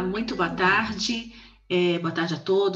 Olá, muito boa tarde. Boa tarde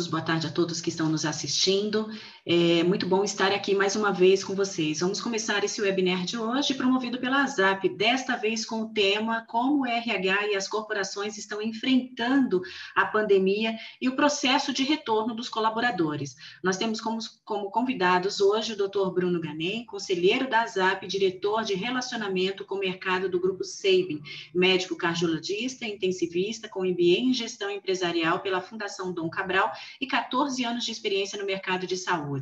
boa tarde a todos que estão nos assistindo. É muito bom estar aqui mais uma vez com vocês. Vamos começar esse webinar de hoje, promovido pela ASAP, desta vez com o tema como o RH e as corporações estão enfrentando a pandemia e o processo de retorno dos colaboradores. Nós temos como convidados hoje o Dr. Bruno Ganem, conselheiro da ASAP, diretor de relacionamento com o mercado do Grupo Sabin, médico cardiologista, intensivista, com MBA em gestão empresarial pela Fundação Dom Cabral e 14 anos de experiência no mercado de saúde.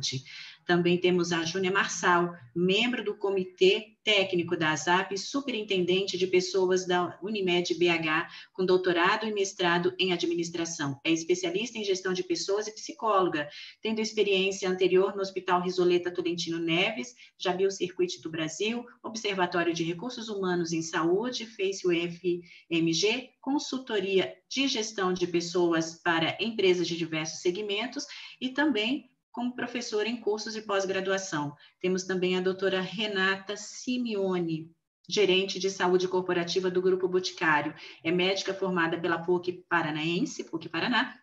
Também temos a Júnia Marçal, membro do Comitê Técnico da ASAP, superintendente de pessoas da Unimed BH, com doutorado e mestrado em administração. É especialista em gestão de pessoas e psicóloga, tendo experiência anterior no Hospital Risoleta Tolentino Neves, Jabil Circuit do Brasil, Observatório de Recursos Humanos em Saúde, fez o FMG, consultoria de gestão de pessoas para empresas de diversos segmentos e também como professora em cursos e pós-graduação. Temos também a doutora Renata Simeone, gerente de saúde corporativa do Grupo Boticário. É médica formada pela PUC Paranaense, PUC Paraná,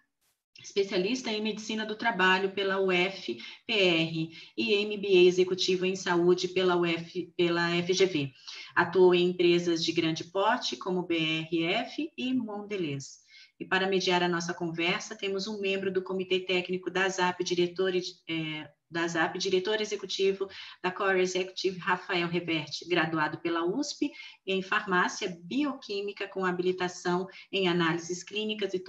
especialista em medicina do trabalho pela UFPR e MBA executivo em saúde pela FGV. Atuou em empresas de grande porte como BRF e Mondelez. E para mediar a nossa conversa, temos um membro do Comitê Técnico da ASAP, diretor executivo da Core Executive, Rafael Reverte, graduado pela USP em farmácia bioquímica com habilitação em análises clínicas e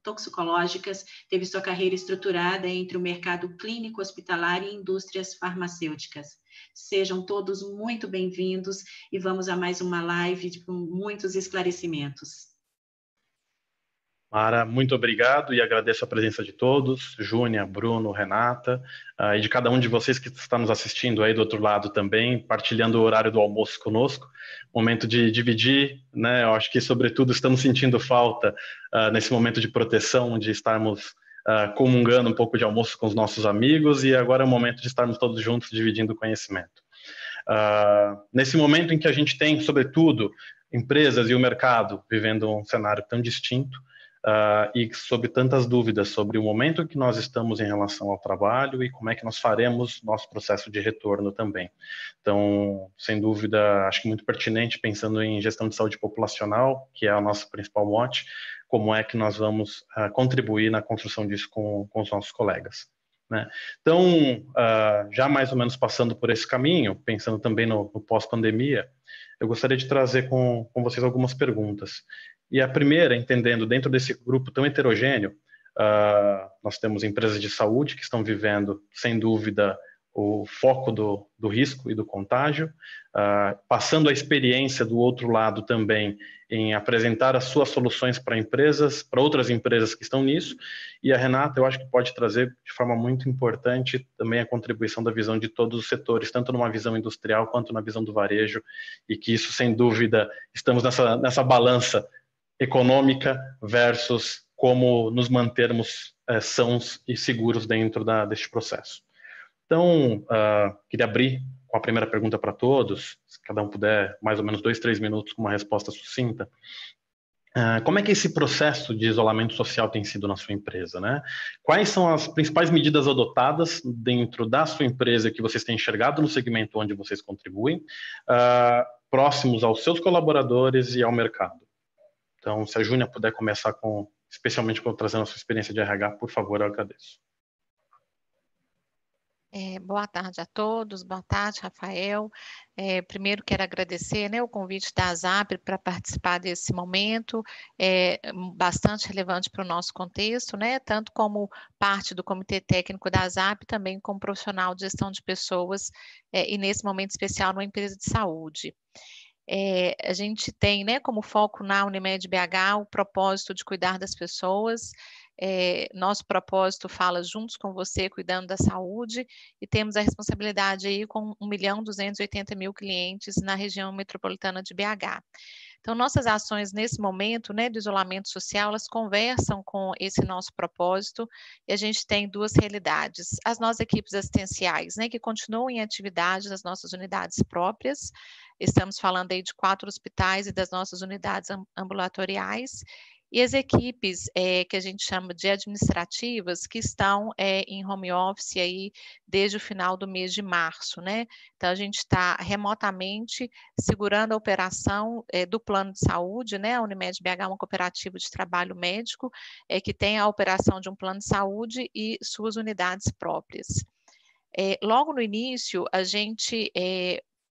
toxicológicas, teve sua carreira estruturada entre o mercado clínico, hospitalar e indústrias farmacêuticas. Sejam todos muito bem-vindos e vamos a mais uma live com muitos esclarecimentos. Mara, muito obrigado e agradeço a presença de todos, Júnia, Bruno, Renata, e de cada um de vocês que está nos assistindo aí do outro lado também, partilhando o horário do almoço conosco, momento de dividir, né, eu acho que sobretudo estamos sentindo falta nesse momento de proteção, de estarmos comungando um pouco de almoço com os nossos amigos e agora é o momento de estarmos todos juntos dividindo conhecimento. Nesse momento em que a gente tem, sobretudo, empresas e o mercado vivendo um cenário tão distinto, e sobre tantas dúvidas sobre o momento que nós estamos em relação ao trabalho e como é que nós faremos nosso processo de retorno também. Então, sem dúvida, acho que muito pertinente, pensando em gestão de saúde populacional, que é o nosso principal mote, como é que nós vamos contribuir na construção disso com os nossos colegas. Né? Então, já mais ou menos passando por esse caminho, pensando também no pós-pandemia, eu gostaria de trazer com vocês algumas perguntas. E a primeira, entendendo, dentro desse grupo tão heterogêneo, nós temos empresas de saúde que estão vivendo, sem dúvida, o foco do risco e do contágio, passando a experiência do outro lado também em apresentar as suas soluções para empresas, para outras empresas que estão nisso, e a Renata, eu acho que pode trazer de forma muito importante também a contribuição da visão de todos os setores, tanto numa visão industrial quanto na visão do varejo, e que isso, sem dúvida, estamos nessa balança econômica versus como nos mantermos sãos e seguros dentro deste processo. Então, queria abrir com a primeira pergunta para todos, se cada um puder, mais ou menos 2, 3 minutos com uma resposta sucinta. Como é que esse processo de isolamento social tem sido na sua empresa, né? Quais são as principais medidas adotadas dentro da sua empresa que vocês têm enxergado no segmento onde vocês contribuem, próximos aos seus colaboradores e ao mercado? Então, se a Júnia puder começar especialmente trazendo a sua experiência de RH, por favor, eu agradeço. Boa tarde a todos, boa tarde, Rafael. Primeiro quero agradecer, né, o convite da ASAP para participar desse momento, bastante relevante para o nosso contexto, né, tanto como parte do Comitê Técnico da ASAP, também como profissional de gestão de pessoas, e nesse momento especial numa empresa de saúde. A gente tem, né, como foco na Unimed BH o propósito de cuidar das pessoas. Nosso propósito fala juntos com você, cuidando da saúde, e temos a responsabilidade aí com 1.280.000 clientes na região metropolitana de BH. Então, nossas ações nesse momento, né, do isolamento social, elas conversam com esse nosso propósito, e a gente tem duas realidades. As nossas equipes assistenciais, né, que continuam em atividade nas nossas unidades próprias, estamos falando aí de 4 hospitais e das nossas unidades ambulatoriais, e as equipes que a gente chama de administrativas, que estão em home office aí desde o final do mês de março, né? Então, a gente está remotamente segurando a operação do plano de saúde, né? A Unimed BH é uma cooperativa de trabalho médico que tem a operação de um plano de saúde e suas unidades próprias. Logo no início, a gente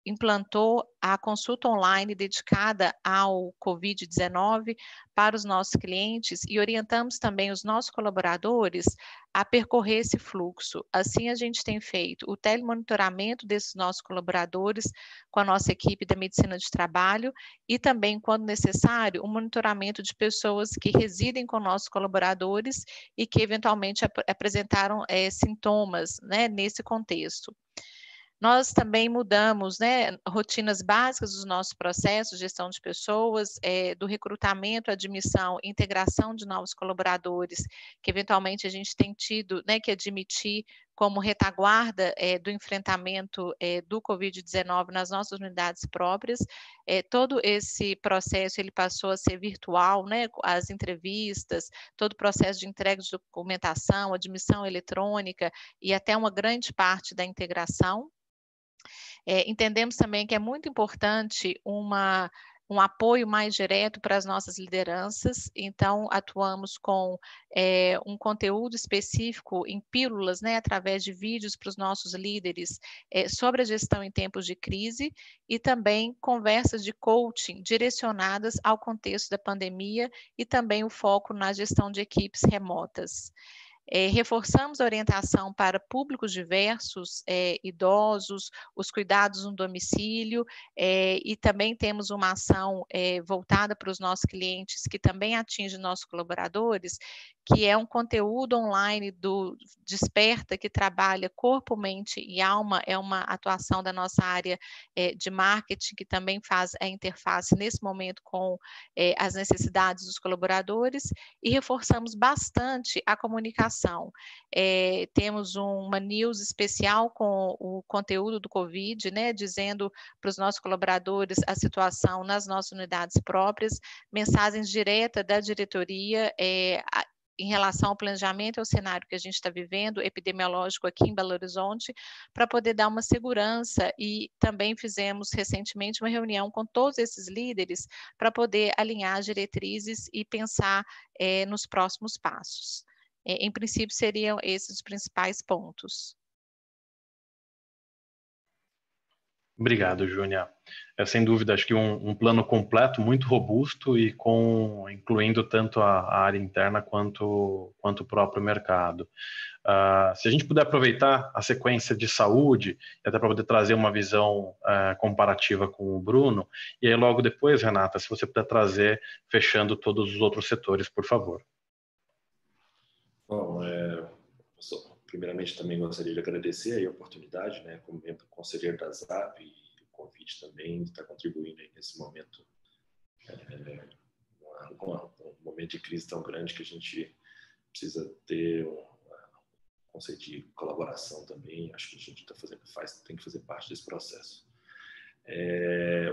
implantou a consulta online dedicada ao Covid-19 para os nossos clientes e orientamos também os nossos colaboradores a percorrer esse fluxo. Assim, a gente tem feito o telemonitoramento desses nossos colaboradores com a nossa equipe da medicina de trabalho e também, quando necessário, o monitoramento de pessoas que residem com nossos colaboradores e que eventualmente apresentaram sintomas, né, nesse contexto. Nós também mudamos, né, rotinas básicas dos nossos processos, gestão de pessoas, do recrutamento, admissão, integração de novos colaboradores, que eventualmente a gente tem tido, né, que admitir como retaguarda do enfrentamento do Covid-19 nas nossas unidades próprias. Todo esse processo ele passou a ser virtual, né, as entrevistas, todo o processo de entrega de documentação, admissão eletrônica e até uma grande parte da integração. Entendemos também que é muito importante um apoio mais direto para as nossas lideranças, então atuamos com um conteúdo específico em pílulas, né, através de vídeos para os nossos líderes sobre a gestão em tempos de crise e também conversas de coaching direcionadas ao contexto da pandemia e também o foco na gestão de equipes remotas. Reforçamos a orientação para públicos diversos, idosos, os cuidados no domicílio, e também temos uma ação voltada para os nossos clientes, que também atinge nossos colaboradores, que é um conteúdo online do Desperta, que trabalha corpo, mente e alma, é uma atuação da nossa área de marketing, que também faz a interface nesse momento com as necessidades dos colaboradores, e reforçamos bastante a comunicação. Temos uma news especial com o conteúdo do Covid, né, dizendo para os nossos colaboradores a situação nas nossas unidades próprias, mensagens diretas da diretoria em relação ao planejamento e ao cenário que a gente está vivendo, epidemiológico aqui em Belo Horizonte, para poder dar uma segurança, e também fizemos recentemente uma reunião com todos esses líderes para poder alinhar as diretrizes e pensar nos próximos passos. Em princípio, seriam esses os principais pontos. Obrigado, Júnia. Sem dúvida, acho que um plano completo, muito robusto e incluindo tanto a área interna quanto o próprio mercado. Se a gente puder aproveitar a sequência de saúde, até para poder trazer uma visão comparativa com o Bruno, e aí logo depois, Renata, se você puder trazer, fechando todos os outros setores, por favor. Bom, primeiramente também gostaria de agradecer a oportunidade, né, como membro conselheiro da ZAP, e o convite também de estar contribuindo aí nesse momento, um momento de crise tão grande que a gente precisa ter um conceito de colaboração também. Acho que a gente tem que fazer parte desse processo.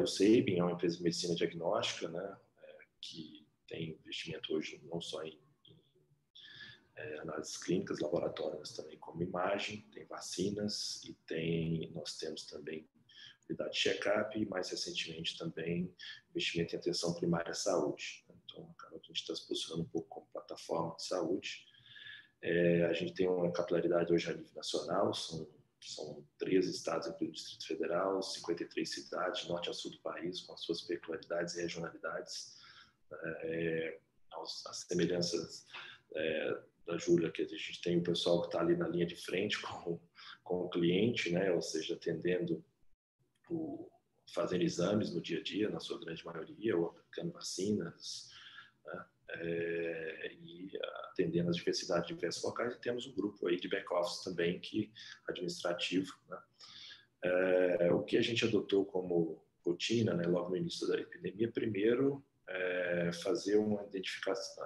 O Sabin é uma empresa de medicina diagnóstica, né, que tem investimento hoje não só em análises clínicas, laboratórios, mas também como imagem, tem vacinas e nós temos também unidade de check-up e, mais recentemente, também investimento em atenção primária à saúde. Então, a gente está se posicionando um pouco como plataforma de saúde. A gente tem uma capilaridade hoje a nível nacional, são 13 estados incluindo o Distrito Federal, 53 cidades, norte a sul do país, com as suas peculiaridades e regionalidades. As semelhanças da Júlia, que a gente tem o pessoal que está ali na linha de frente com o cliente, né? Ou seja, fazendo exames no dia a dia, na sua grande maioria, ou aplicando vacinas, né? E atendendo as diversidades de diversos locais. E temos um grupo aí de back-office também, administrativo, né? O que a gente adotou como rotina, né, logo no início da epidemia, primeiro, fazer uma identificação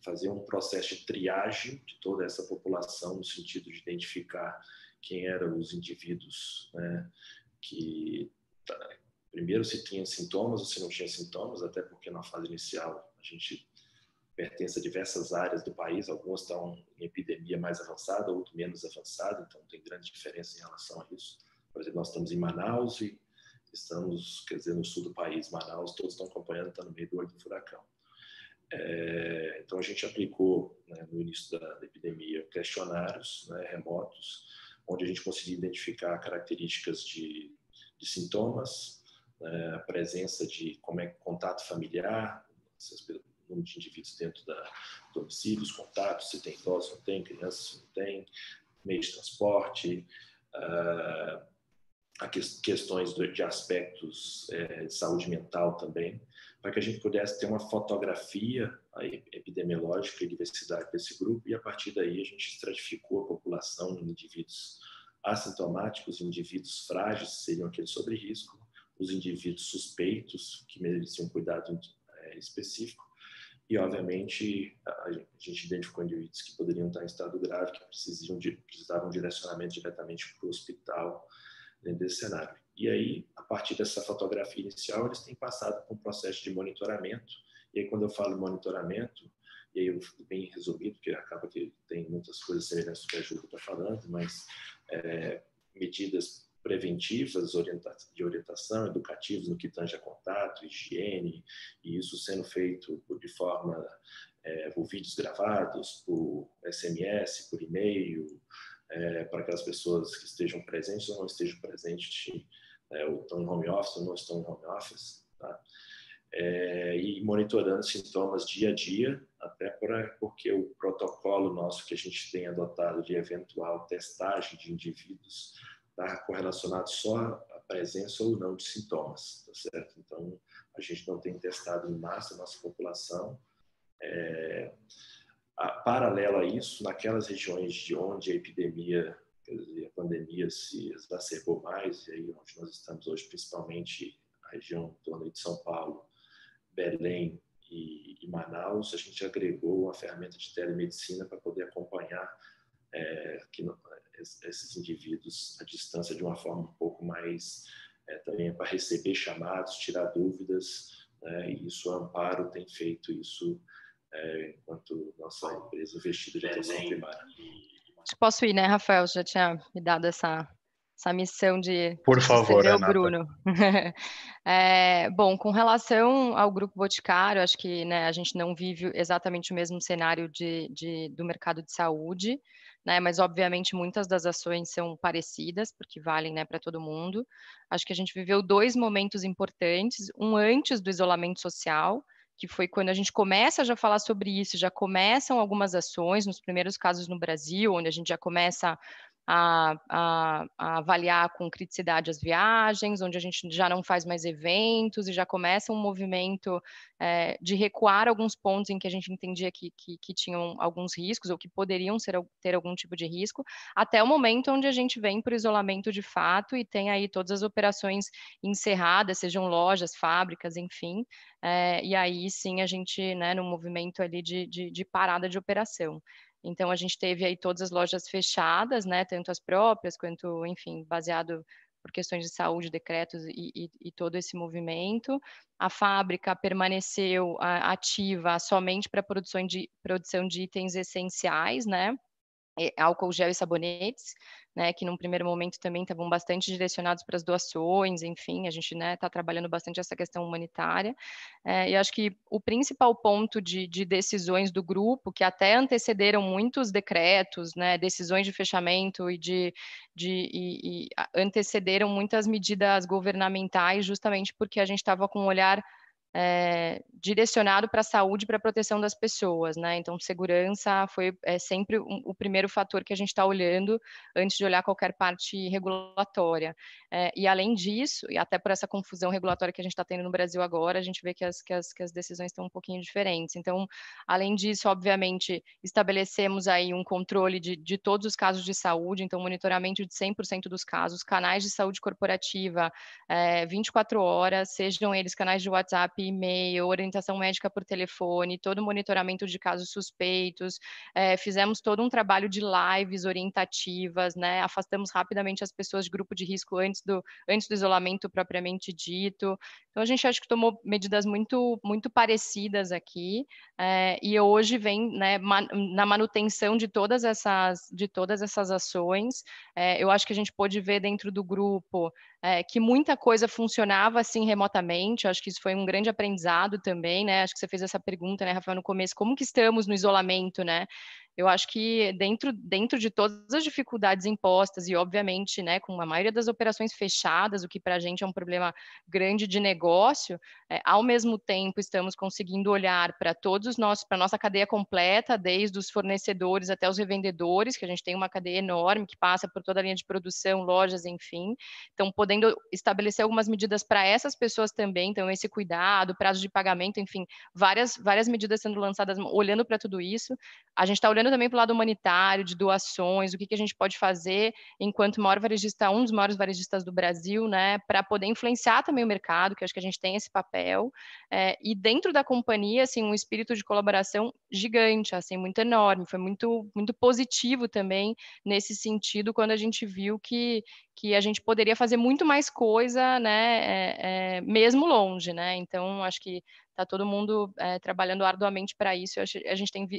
fazer um processo de triagem de toda essa população, no sentido de identificar quem eram os indivíduos, né, que primeiro se tinha sintomas ou se não tinha sintomas, até porque na fase inicial a gente pertence a diversas áreas do país, algumas estão em epidemia mais avançada, outras menos avançada, então tem grande diferença em relação a isso. Por exemplo, nós estamos em Manaus e estamos, quer dizer, no sul do país, Manaus, todos estão acompanhando, está no meio do olho do furacão. Então a gente aplicou, né, no início da epidemia, questionários, né, remotos, onde a gente conseguia identificar características de sintomas, né, a presença de contato familiar, número de indivíduos dentro da domicílios, contatos, se tem idosos, não tem, crianças, não tem, meio de transporte, questões de aspectos de saúde mental também, para que a gente pudesse ter uma fotografia epidemiológica e diversidade desse grupo, e a partir daí a gente estratificou a população em indivíduos assintomáticos, indivíduos frágeis, seriam aqueles sobre risco, os indivíduos suspeitos, que mereciam um cuidado específico, e, obviamente, a gente identificou indivíduos que poderiam estar em estado grave, que precisavam de direcionamento diretamente para o hospital dentro desse cenário. E aí, a partir dessa fotografia inicial, eles têm passado por um processo de monitoramento. E aí, quando eu falo monitoramento, e aí eu fico bem resumido, porque acaba que tem muitas coisas semelhantes ao que a Júlia está falando, mas medidas preventivas, de orientação, educativas no que tange a contato, higiene, e isso sendo feito de forma, por vídeos gravados, por SMS, por e-mail, para aquelas pessoas que estejam presentes ou não estejam presentes, ou estão em home office ou não estão em home office, tá? E monitorando sintomas dia a dia, até porque o protocolo nosso que a gente tem adotado de eventual testagem de indivíduos está correlacionado só à presença ou não de sintomas, tá certo? Então, a gente não tem testado em massa a nossa população. Paralelo a isso, naquelas regiões de onde a epidemia, quer dizer, a pandemia se exacerbou mais, e aí onde nós estamos hoje, principalmente a região em torno de São Paulo, Belém e Manaus, a gente agregou uma ferramenta de telemedicina para poder acompanhar esses indivíduos à distância de uma forma um pouco mais, também para receber chamados, tirar dúvidas, né? E isso, a Amparo tem feito isso enquanto nossa empresa vestida de atenção primária. Posso ir, né, Rafael? Já tinha me dado essa missão de Por favor, suceder o Renata. Bruno. Bom, com relação ao Grupo Boticário, acho que, né, a gente não vive exatamente o mesmo cenário do mercado de saúde, né, mas obviamente muitas das ações são parecidas, porque valem, né, para todo mundo. Acho que a gente viveu 2 momentos importantes, um antes do isolamento social, que foi quando a gente começa a já falar sobre isso, já começam algumas ações, nos primeiros casos no Brasil, onde a gente já começa a avaliar com criticidade as viagens, onde a gente já não faz mais eventos e já começa um movimento de recuar alguns pontos em que a gente entendia que tinham alguns riscos ou que poderiam ter algum tipo de risco, até o momento onde a gente vem para o isolamento de fato e tem aí todas as operações encerradas, sejam lojas, fábricas, enfim, e aí sim a gente, né, no movimento ali de parada de operação. Então, a gente teve aí todas as lojas fechadas, né, tanto as próprias quanto, enfim, baseado por questões de saúde, decretos e todo esse movimento. A fábrica permaneceu ativa somente para produção de itens essenciais, né, álcool gel e sabonetes, né, que num primeiro momento também estavam bastante direcionados para as doações, enfim, a gente, né, está trabalhando bastante essa questão humanitária, e acho que o principal ponto de decisões do grupo, que até antecederam muitos decretos, né, decisões de fechamento e antecederam muitas medidas governamentais, justamente porque a gente estava com um olhar direcionado para a saúde e para a proteção das pessoas, né? Então, segurança foi sempre o primeiro fator que a gente está olhando antes de olhar qualquer parte regulatória. E além disso, e até por essa confusão regulatória que a gente está tendo no Brasil agora, a gente vê que as decisões estão um pouquinho diferentes. Então, além disso, obviamente, estabelecemos aí um controle de todos os casos de saúde, então monitoramento de 100% dos casos, canais de saúde corporativa 24 horas, sejam eles canais de WhatsApp e-mail, orientação médica por telefone, todo o monitoramento de casos suspeitos, fizemos todo um trabalho de lives orientativas, né? Afastamos rapidamente as pessoas de grupo de risco antes do isolamento propriamente dito. Então, a gente acho que tomou medidas muito, muito parecidas aqui, e hoje vem, né, na manutenção de todas essas ações. Eu acho que a gente pôde ver dentro do grupo que muita coisa funcionava assim remotamente. Eu acho que isso foi um grande aprendizado também, né? Acho que você fez essa pergunta, né, Rafael, no começo, como que estamos no isolamento, né? Eu acho que dentro de todas as dificuldades impostas e, obviamente, né, com a maioria das operações fechadas, o que para a gente é um problema grande de negócio, ao mesmo tempo estamos conseguindo olhar para para a nossa cadeia completa, desde os fornecedores até os revendedores, que a gente tem uma cadeia enorme que passa por toda a linha de produção, lojas, enfim. Então, podendo estabelecer algumas medidas para essas pessoas também, então esse cuidado, prazo de pagamento, enfim, várias medidas sendo lançadas, olhando para tudo isso. A gente está olhando também para o lado humanitário, de doações, o que a gente pode fazer enquanto maior varejista, um dos maiores varejistas do Brasil, né, para poder influenciar também o mercado, que eu acho que a gente tem esse papel, e dentro da companhia, assim, um espírito de colaboração gigante, assim, muito enorme, foi muito, muito positivo também nesse sentido, quando a gente viu que a gente poderia fazer muito mais coisa, né, mesmo longe, né, então acho que está todo mundo trabalhando arduamente para isso.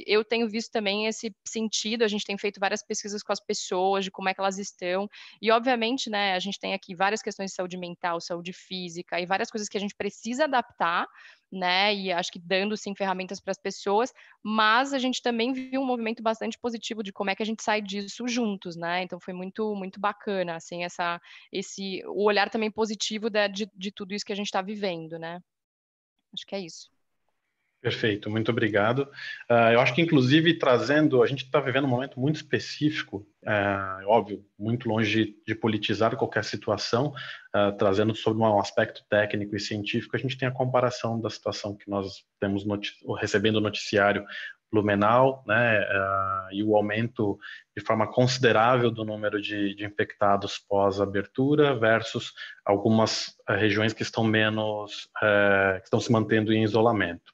Eu tenho visto também esse sentido, a gente tem feito várias pesquisas com as pessoas, de como é que elas estão, e obviamente, né, a gente tem aqui várias questões de saúde mental, saúde física, e várias coisas que a gente precisa adaptar, né, e acho que dando, sim, ferramentas para as pessoas, mas a gente também viu um movimento bastante positivo de como é que a gente sai disso juntos, né, então foi muito, muito bacana, assim, o olhar também positivo de tudo isso que a gente está vivendo, né. Acho que é isso. Perfeito, muito obrigado. Eu acho que, inclusive, a gente está vivendo um momento muito específico, óbvio, muito longe de politizar qualquer situação, trazendo sobre um aspecto técnico e científico, a gente tem a comparação da situação que nós temos recebendo o noticiário Blumenau, né, e o aumento de forma considerável do número de infectados pós-abertura versus algumas regiões que estão que estão se mantendo em isolamento.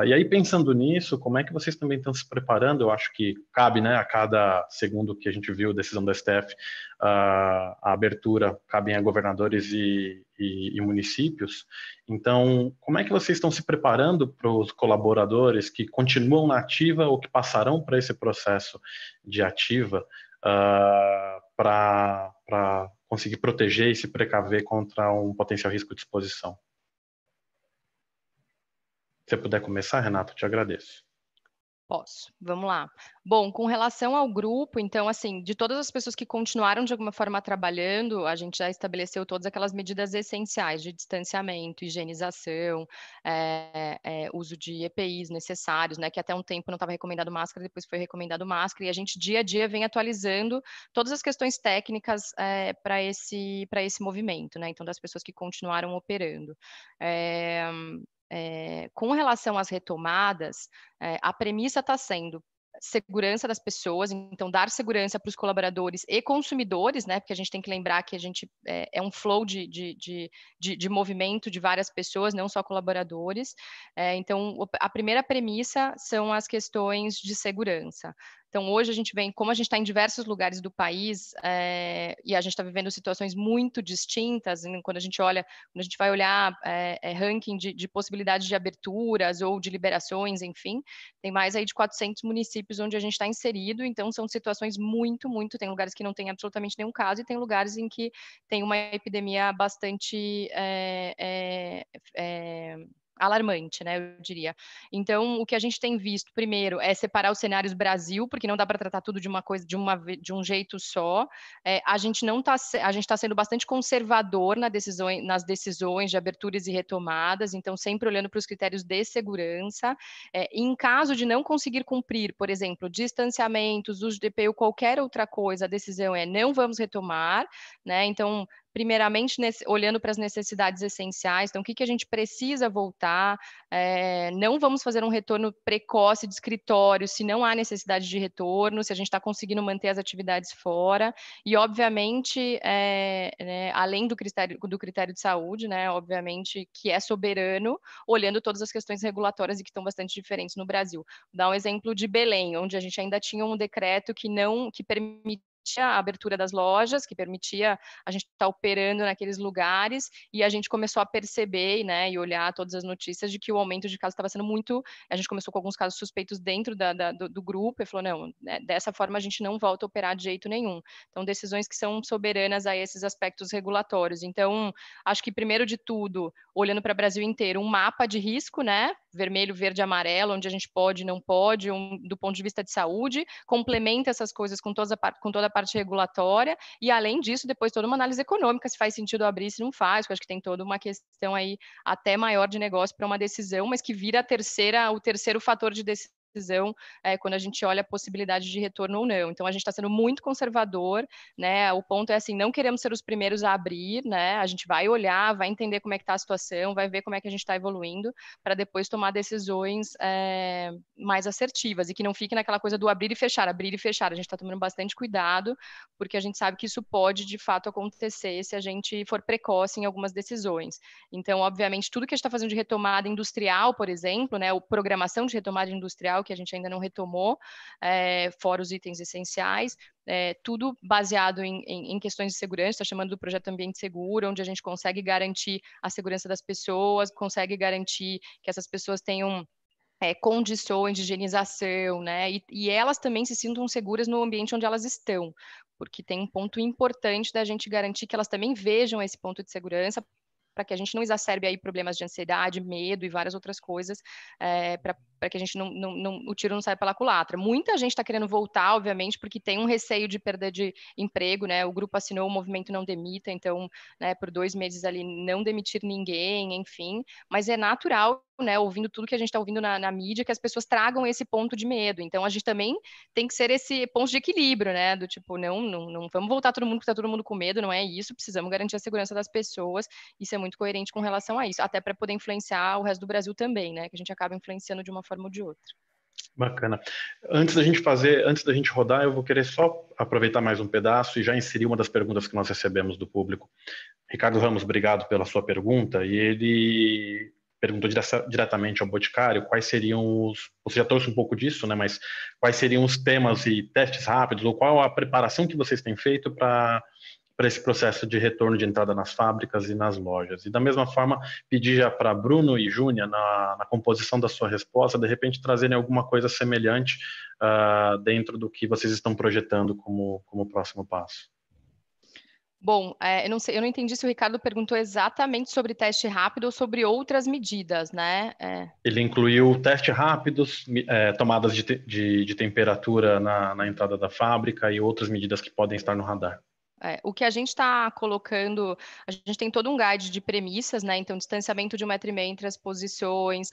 E aí, pensando nisso, como é que vocês também estão se preparando? Eu acho que cabe, né, a cada segundo que a gente viu a decisão da STF, a abertura cabem a governadores e municípios. Então, como é que vocês estão se preparando para os colaboradores que continuam na ativa ou que passarão para esse processo de ativa para conseguir proteger e se precaver contra um potencial risco de exposição? Se você puder começar, Renato, eu te agradeço. Posso, vamos lá. Bom, com relação ao grupo, então, assim, de todas as pessoas que continuaram de alguma forma trabalhando, a gente já estabeleceu todas aquelas medidas essenciais de distanciamento, higienização, uso de EPIs necessários, né, que até um tempo não estava recomendado máscara, depois foi recomendado máscara, e a gente dia a dia vem atualizando todas as questões técnicas para esse movimento, né, então das pessoas que continuaram operando. Com relação às retomadas, a premissa está sendo segurança das pessoas, então dar segurança para os colaboradores e consumidores, né? Porque a gente tem que lembrar que a gente é um flow de movimento de várias pessoas, não só colaboradores. Então, a primeira premissa são as questões de segurança. Então, hoje a gente vem, como a gente está em diversos lugares do país, e a gente está vivendo situações muito distintas, quando a gente vai olhar ranking de possibilidades de aberturas ou de liberações, enfim, tem mais aí de 400 municípios onde a gente está inserido, então são situações tem lugares que não tem absolutamente nenhum caso e tem lugares em que tem uma epidemia bastante alarmante, né, eu diria. Então, o que a gente tem visto, primeiro, é separar os cenários Brasil, porque não dá para tratar tudo de um jeito só. A gente está sendo bastante conservador nas decisões de aberturas e retomadas, então sempre olhando para os critérios de segurança. Em caso de não conseguir cumprir, por exemplo, distanciamentos, uso de EPI ou qualquer outra coisa, a decisão é não vamos retomar, né? Então, primeiramente, olhando para as necessidades essenciais. Então, o que a gente precisa voltar? Não vamos fazer um retorno precoce de escritório se não há necessidade de retorno, se a gente está conseguindo manter as atividades fora. E, obviamente, né, além do critério de saúde, né, obviamente, que é soberano, olhando todas as questões regulatórias e que estão bastante diferentes no Brasil. Vou dar um exemplo de Belém, onde a gente ainda tinha um decreto que permitia a abertura das lojas, que permitia a gente estar operando naqueles lugares, e a gente começou a perceber, né, e olhar todas as notícias de que o aumento de casos estava sendo muito... A gente começou com alguns casos suspeitos dentro do grupo e falou, não, né, dessa forma a gente não volta a operar de jeito nenhum. Então, decisões que são soberanas a esses aspectos regulatórios. Então, acho que, primeiro de tudo, olhando para o Brasil inteiro, um mapa de risco, né, vermelho, verde, amarelo, onde a gente pode e não pode, do ponto de vista de saúde, complementa essas coisas com toda a parte regulatória, e além disso, depois toda uma análise econômica, se faz sentido abrir, se não faz, eu acho que tem toda uma questão aí até maior de negócio para uma decisão, mas que vira o terceiro fator de decisão quando a gente olha a possibilidade de retorno ou não. Então, a gente está sendo muito conservador, né? O ponto é assim, não queremos ser os primeiros a abrir, né? A gente vai olhar, vai entender como é que está a situação, vai ver como é que a gente está evoluindo, para depois tomar decisões mais assertivas, e que não fique naquela coisa do abrir e fechar. A gente está tomando bastante cuidado, porque a gente sabe que isso pode, de fato, acontecer se a gente for precoce em algumas decisões. Então, obviamente, tudo que a gente está fazendo de retomada industrial, por exemplo, né? Programação de retomada industrial, que a gente ainda não retomou, fora os itens essenciais, tudo baseado em questões de segurança, está chamando do projeto Ambiente Seguro, onde a gente consegue garantir a segurança das pessoas, consegue garantir que essas pessoas tenham condições de higienização, né? E elas também se sintam seguras no ambiente onde elas estão, porque tem um ponto importante da gente garantir que elas também vejam esse ponto de segurança, para que a gente não exacerbe aí problemas de ansiedade, medo e várias outras coisas, para que a gente o tiro não saia pela culatra. Muita gente está querendo voltar, obviamente, porque tem um receio de perda de emprego, né? O grupo assinou o movimento Não Demita, então, né, por 2 meses ali, não demitir ninguém, enfim, mas é natural, né, ouvindo tudo que a gente está ouvindo na mídia, que as pessoas tragam esse ponto de medo. Então, a gente também tem que ser esse ponto de equilíbrio, né? Do tipo, não vamos voltar todo mundo, porque está todo mundo com medo, não é isso, precisamos garantir a segurança das pessoas, e ser muito coerente com relação a isso, até para poder influenciar o resto do Brasil também, né? Que a gente acaba influenciando de uma forma ou de outra. Bacana. Antes da gente rodar, eu vou querer só aproveitar mais um pedaço e já inserir uma das perguntas que nós recebemos do público. Ricardo Ramos, obrigado pela sua pergunta, e ele perguntou diretamente ao Boticário quais seriam você já trouxe um pouco disso, né, mas quais seriam os temas e testes rápidos, ou qual a preparação que vocês têm feito para esse processo de retorno de entrada nas fábricas e nas lojas. E da mesma forma, pedir já para Bruno e Júnia, na composição da sua resposta, de repente trazerem alguma coisa semelhante dentro do que vocês estão projetando como próximo passo. Bom, eu não entendi se o Ricardo perguntou exatamente sobre teste rápido ou sobre outras medidas, né? Ele incluiu teste rápidos, tomadas de temperatura na entrada da fábrica e outras medidas que podem estar no radar. O que a gente está colocando, a gente tem todo um guide de premissas, né? Então, distanciamento de 1,5 m entre as posições,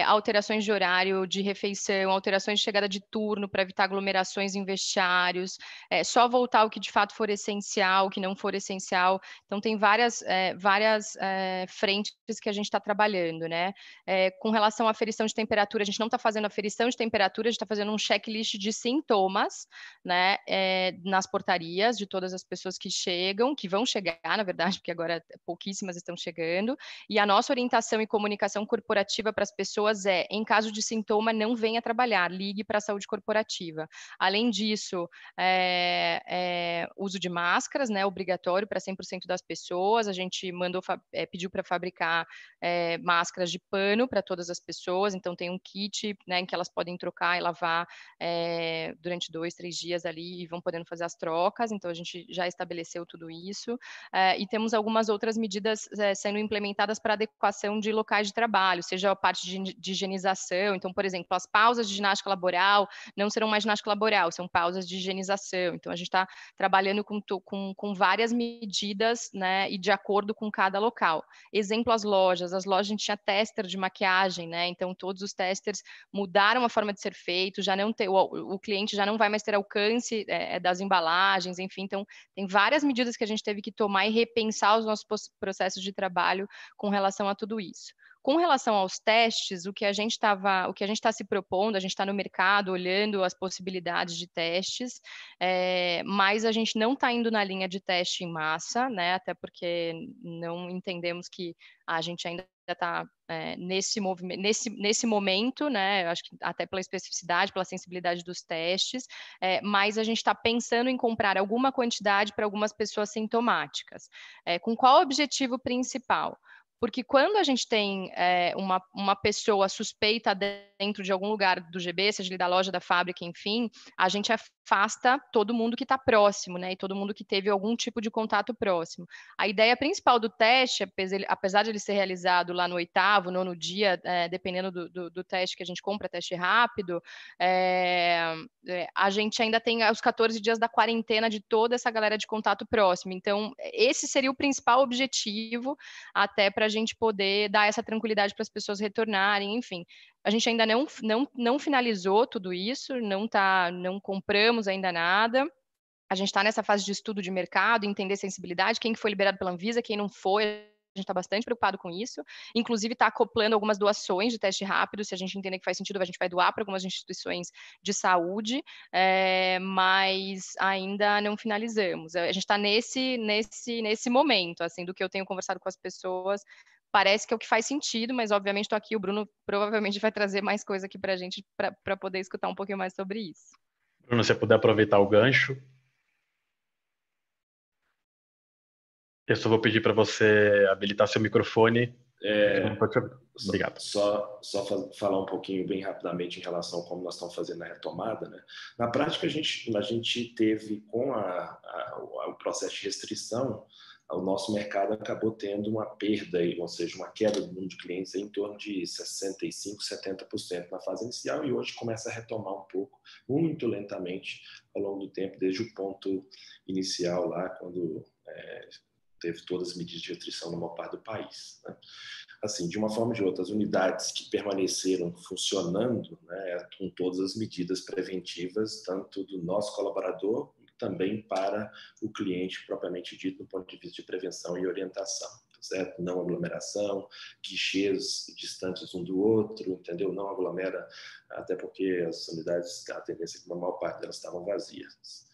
alterações de horário de refeição, alterações de chegada de turno para evitar aglomerações em vestiários, só voltar o que de fato for essencial, o que não for essencial. Então, tem várias frentes que a gente está trabalhando, né? Com relação à aferição de temperatura, a gente não está fazendo aferição de temperatura, a gente está fazendo um checklist de sintomas, né? Nas portarias de todas as pessoas que vão chegar, na verdade, porque agora pouquíssimas estão chegando, e a nossa orientação e comunicação corporativa para as pessoas em caso de sintoma, não venha trabalhar, ligue para a saúde corporativa. Além disso, uso de máscaras, né, obrigatório para 100% das pessoas, a gente pediu para fabricar máscaras de pano para todas as pessoas, então tem um kit, né, em que elas podem trocar e lavar durante 2, 3 dias ali, e vão podendo fazer as trocas, então a gente já estabeleceu tudo isso, e temos algumas outras medidas sendo implementadas para adequação de locais de trabalho, seja a parte de higienização, então, por exemplo, as pausas de ginástica laboral não serão mais ginástica laboral, são pausas de higienização, então a gente está trabalhando com várias medidas, né, e de acordo com cada local. Exemplo, as lojas a gente tinha tester de maquiagem, né, então todos os testers mudaram a forma de ser feito, já não o cliente já não vai mais ter alcance das embalagens, enfim, então Tem várias medidas que a gente teve que tomar e repensar os nossos processos de trabalho com relação a tudo isso. Com relação aos testes, o que a gente está se propondo, a gente está no mercado olhando as possibilidades de testes, mas a gente não está indo na linha de teste em massa, né? Até porque não entendemos que a gente ainda está nesse momento, né? Eu acho que até pela especificidade, pela sensibilidade dos testes, mas a gente está pensando em comprar alguma quantidade para algumas pessoas sintomáticas. Com qual objetivo principal? Porque quando a gente tem uma pessoa suspeita dentro de algum lugar do GB, seja da loja, da fábrica, enfim, a gente afasta todo mundo que está próximo, né? E todo mundo que teve algum tipo de contato próximo. A ideia principal do teste, apesar de ele ser realizado lá no 8º, 9º dia, dependendo do teste que a gente compra, teste rápido, a gente ainda tem os 14 dias da quarentena de toda essa galera de contato próximo. Então, esse seria o principal objetivo, até para a gente poder dar essa tranquilidade para as pessoas retornarem, enfim. A gente ainda não finalizou tudo isso, não compramos ainda nada. A gente está nessa fase de estudo de mercado, entender sensibilidade, quem foi liberado pela Anvisa, quem não foi. A gente está bastante preocupado com isso. Inclusive, está acoplando algumas doações de teste rápido. Se a gente entender que faz sentido, a gente vai doar para algumas instituições de saúde, mas ainda não finalizamos. A gente está nesse momento, assim, do que eu tenho conversado com as pessoas. Parece que é o que faz sentido, mas obviamente estou aqui. O Bruno provavelmente vai trazer mais coisa aqui para a gente, para poder escutar um pouquinho mais sobre isso. Bruno, se você puder aproveitar o gancho. Eu só vou pedir para você habilitar seu microfone. Obrigado. Só falar um pouquinho bem rapidamente em relação a como nós estamos fazendo a retomada, né? Na prática, a gente teve, com o processo de restrição, o nosso mercado acabou tendo uma perda, ou seja, uma queda do número de clientes em torno de 65%, 70% na fase inicial, e hoje começa a retomar um pouco, muito lentamente, ao longo do tempo, desde o ponto inicial lá, quando teve todas as medidas de restrição na maior parte do país, né? Assim, de uma forma ou de outra, as unidades que permaneceram funcionando, né, com todas as medidas preventivas, tanto do nosso colaborador, também para o cliente propriamente dito, do ponto de vista de prevenção e orientação, certo? Não aglomeração, guichês distantes um do outro, entendeu? Não aglomera, até porque as unidades, a tendência é que a maior parte delas estavam vazias.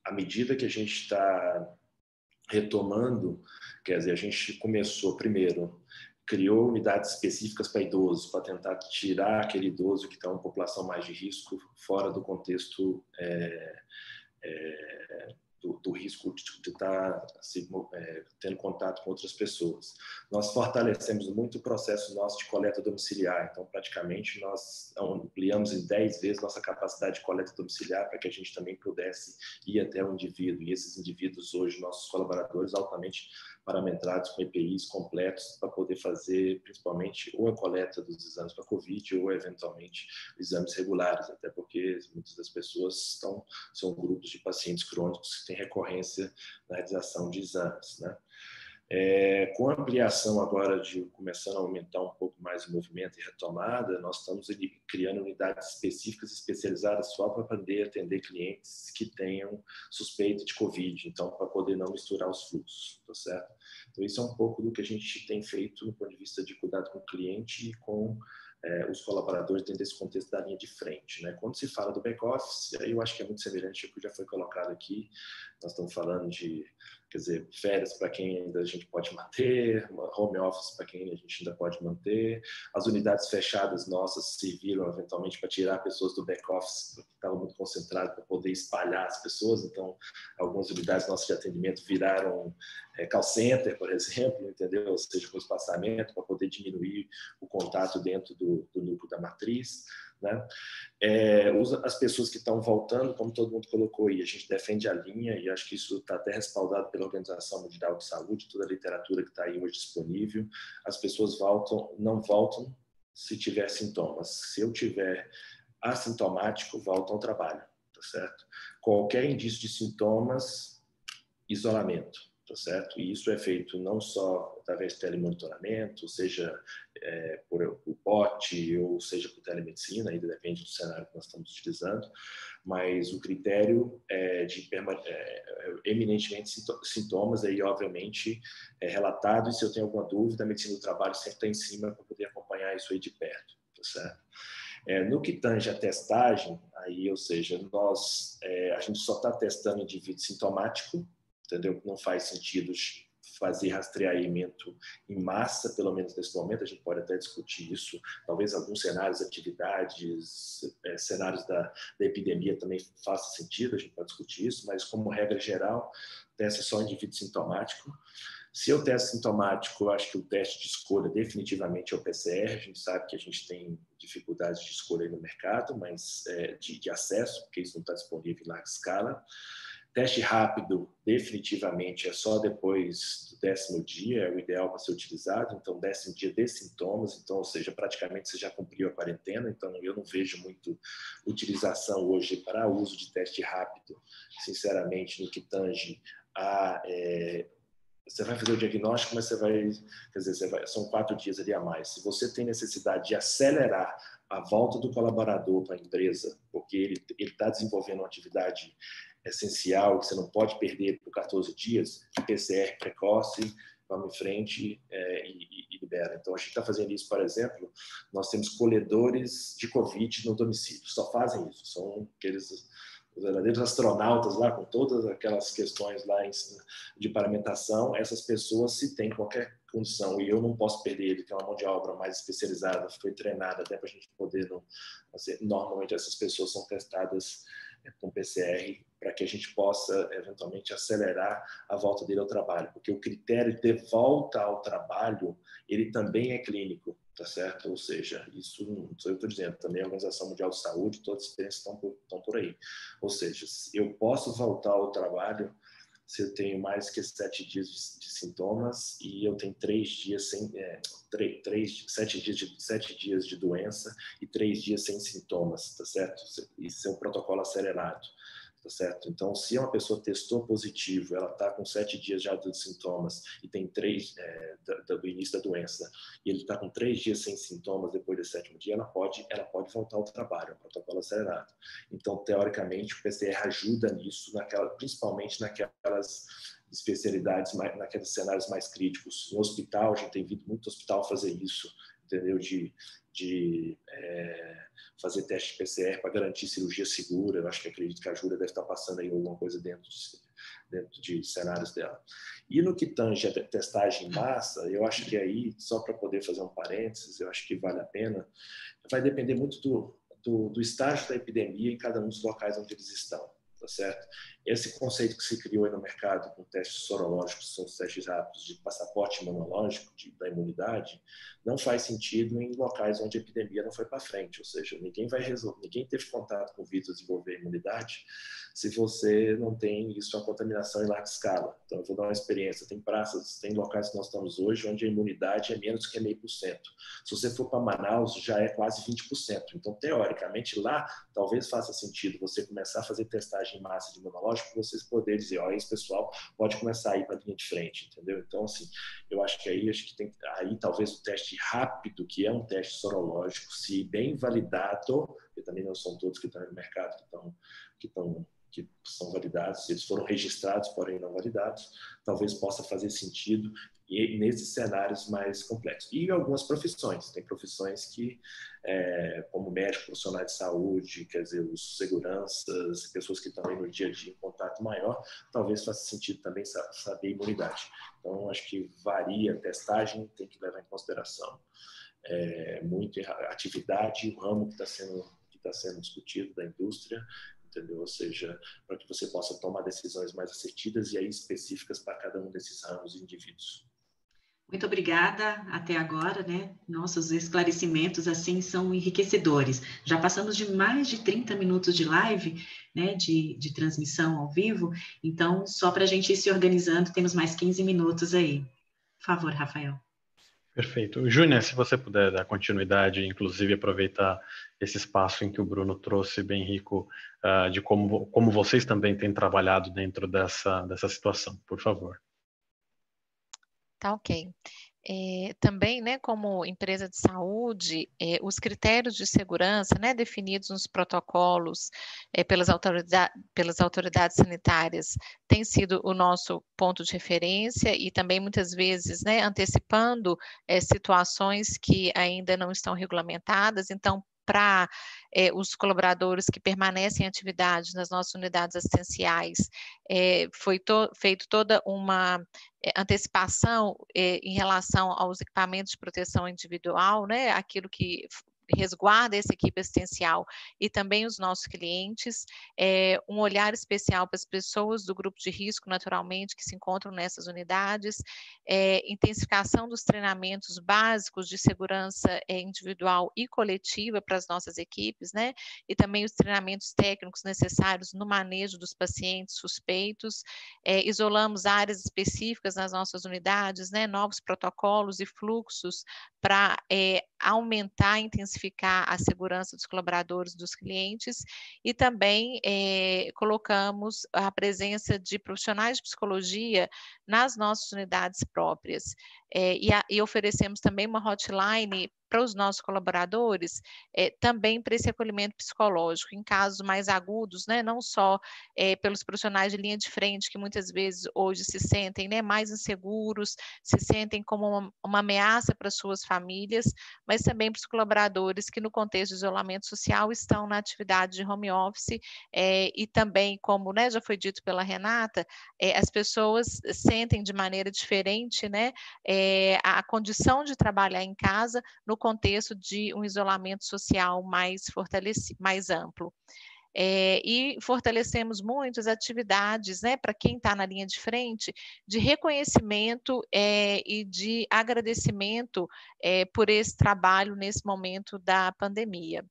À medida que a gente está retomando, quer dizer, a gente começou primeiro, criou unidades específicas para idosos, para tentar tirar aquele idoso que está em uma população mais de risco fora do contexto do risco de estar tendo contato com outras pessoas. Nós fortalecemos muito o processo nosso de coleta domiciliar, então praticamente nós ampliamos em 10 vezes nossa capacidade de coleta domiciliar para que a gente também pudesse ir até o indivíduo, e esses indivíduos hoje, nossos colaboradores altamente parametrados com EPIs completos para poder fazer principalmente ou a coleta dos exames para Covid ou eventualmente exames regulares, até porque muitas das pessoas são grupos de pacientes crônicos que têm recorrência na realização de exames, né? Com a ampliação agora começando a aumentar um pouco mais o movimento e retomada, nós estamos criando unidades específicas especializadas só para poder atender clientes que tenham suspeita de Covid, então para poder não misturar os fluxos, tá certo? Então isso é um pouco do que a gente tem feito do ponto de vista de cuidado com o cliente e com os colaboradores dentro desse contexto da linha de frente, né? Quando se fala do back-office, aí eu acho que é muito semelhante ao que já foi colocado aqui. Nós estamos falando de, quer dizer, férias para quem ainda a gente pode manter, home office para quem a gente ainda pode manter. As unidades fechadas nossas serviram eventualmente para tirar pessoas do back-office, porque estavam muito concentradas para poder espalhar as pessoas. Então, algumas unidades nossas de atendimento viraram call center, por exemplo, entendeu? Ou seja, com espaçamento para poder diminuir o contato dentro do núcleo da matriz, né? As pessoas que estão voltando, como todo mundo colocou aí, a gente defende a linha e acho que isso está até respaldado pela Organização Mundial de Saúde, toda a literatura que está aí hoje disponível. As pessoas não voltam se tiver sintomas. Se eu tiver assintomático, volto ao trabalho, tá certo? Qualquer indício de sintomas, isolamento, tá certo? E isso é feito não só através de telemonitoramento, seja por bot, ou seja por telemedicina, ainda depende do cenário que nós estamos utilizando, mas o critério é de eminentemente sintomas, aí obviamente é relatado, e se eu tenho alguma dúvida, a medicina do trabalho sempre está em cima para poder acompanhar isso aí de perto, tá certo? No que tange a testagem, aí, ou seja, a gente só está testando indivíduo sintomático, entendeu? Não faz sentido fazer rastreamento em massa, pelo menos nesse momento, a gente pode até discutir isso, talvez alguns cenários, atividades, cenários da epidemia também faça sentido, a gente pode discutir isso, mas como regra geral, testa só indivíduo sintomático. Se eu testo sintomático, eu acho que o teste de escolha definitivamente é o PCR. A gente sabe que a gente tem dificuldades de escolha aí no mercado, mas de acesso, porque isso não está disponível em larga escala. Teste rápido, definitivamente, é só depois do 10º dia, é o ideal para ser utilizado. Então, 10º dia de sintomas, então, ou seja, praticamente você já cumpriu a quarentena, então eu não vejo muito utilização hoje para o uso de teste rápido, sinceramente, no que tange a... Você vai fazer o diagnóstico, mas são 4 dias ali a mais. Se você tem necessidade de acelerar a volta do colaborador para a empresa, porque ele está desenvolvendo uma atividade essencial, que você não pode perder por 14 dias, PCR precoce, vamos em frente e libera. Então, a gente está fazendo isso, por exemplo, nós temos colhedores de Covid no domicílio, só fazem isso, são aqueles... os verdadeiros astronautas lá, com todas aquelas questões lá de paramentação, essas pessoas, se tem qualquer condição, e eu não posso perder ele, que é uma mão de obra mais especializada, foi treinada até para a gente poder... Normalmente, essas pessoas são testadas com PCR, para que a gente possa, eventualmente, acelerar a volta dele ao trabalho, porque o critério de volta ao trabalho, ele também é clínico, tá certo? Ou seja, isso não sou eu que estou dizendo, também a Organização Mundial de Saúde, todas as experiências estão por aí. Ou seja, eu posso voltar ao trabalho se eu tenho mais que 7 dias de sintomas e eu tenho 7 dias de doença e 3 dias sem sintomas, tá certo? Isso é um protocolo acelerado. Tá certo? Então, se uma pessoa testou positivo, ela está com 7 dias já de sintomas e tem 3 do início da doença, e ele está com 3 dias sem sintomas depois do 7º dia, ela pode voltar ao trabalho, é um protocolo acelerado. Então, teoricamente, o PCR ajuda nisso, principalmente naquelas especialidades, naqueles cenários mais críticos. No hospital, a gente tem visto muito hospital fazer isso, entendeu? De fazer teste de PCR para garantir cirurgia segura. Eu acredito que a Júlia deve estar passando aí alguma coisa dentro de cenários dela. E no que tange a testagem em massa, eu acho que aí, só para poder fazer um parênteses, eu acho que vale a pena, vai depender muito do estágio da epidemia em cada um dos locais onde eles estão. Tá certo? Esse conceito que se criou aí no mercado com testes sorológicos, que são os testes rápidos de passaporte imunológico da imunidade, não faz sentido em locais onde a epidemia não foi para frente, ou seja, ninguém teve contato com o vírus desenvolver imunidade se você não tem isso, uma contaminação em larga escala. Então, eu vou dar uma experiência, tem locais que nós estamos hoje onde a imunidade é menos que 0,5%. Se você for para Manaus, já é quase 20%. Então, teoricamente, lá, talvez faça sentido você começar a fazer testagem em massa de imunológico, para vocês poderem dizer, esse pessoal pode começar a ir para a linha de frente, entendeu? Então, assim, eu acho que tem talvez o teste rápido, que é um teste sorológico, se bem validado, porque também não são todos que estão no mercado que são validados, eles foram registrados, porém não validados, talvez possa fazer sentido nesses cenários mais complexos. E algumas profissões, tem profissões que, como médico, profissional de saúde, quer dizer, os seguranças, pessoas que estão aí no dia a dia em contato maior, talvez faça sentido também saber imunidade. Então, acho que varia a testagem, tem que levar em consideração muito a atividade, o ramo que está sendo discutido da indústria, entendeu? Ou seja, para que você possa tomar decisões mais assertivas e aí específicas para cada um desses ramos e indivíduos. Muito obrigada até agora, né? Nossos esclarecimentos, assim, são enriquecedores. Já passamos de mais de 30 minutos de live, né, de transmissão ao vivo, então, só para a gente ir se organizando, temos mais 15 minutos aí. Por favor, Rafael. Perfeito. Júnior, se você puder dar continuidade, inclusive aproveitar esse espaço em que o Bruno trouxe, bem rico, de como vocês também têm trabalhado dentro dessa situação, por favor. Tá ok. Também, né, como empresa de saúde, os critérios de segurança, né, definidos nos protocolos pelas autoridades sanitárias, têm sido o nosso ponto de referência e também muitas vezes, né, antecipando situações que ainda não estão regulamentadas. Então, para os colaboradores que permanecem em atividade nas nossas unidades assistenciais, foi feito toda uma antecipação em relação aos equipamentos de proteção individual, né, aquilo que resguarda essa equipe assistencial e também os nossos clientes, um olhar especial para as pessoas do grupo de risco, naturalmente, que se encontram nessas unidades, intensificação dos treinamentos básicos de segurança individual e coletiva para as nossas equipes, né, e também os treinamentos técnicos necessários no manejo dos pacientes suspeitos, isolamos áreas específicas nas nossas unidades, né, novos protocolos e fluxos para aumentar e intensificar a segurança dos colaboradores, dos clientes, e também colocamos a presença de profissionais de psicologia nas nossas unidades próprias. E oferecemos também uma hotline para os nossos colaboradores, também para esse acolhimento psicológico, em casos mais agudos, né, não só pelos profissionais de linha de frente, que muitas vezes hoje se sentem, né, mais inseguros, se sentem como uma ameaça para suas famílias, mas também para os colaboradores que no contexto de isolamento social estão na atividade de home office, e também, como, né, já foi dito pela Renata, as pessoas sentem de maneira diferente, né, a condição de trabalhar em casa no contexto de um isolamento social mais fortalecido, mais amplo. E fortalecemos muito as atividades, né, para quem está na linha de frente, de reconhecimento e de agradecimento por esse trabalho nesse momento da pandemia.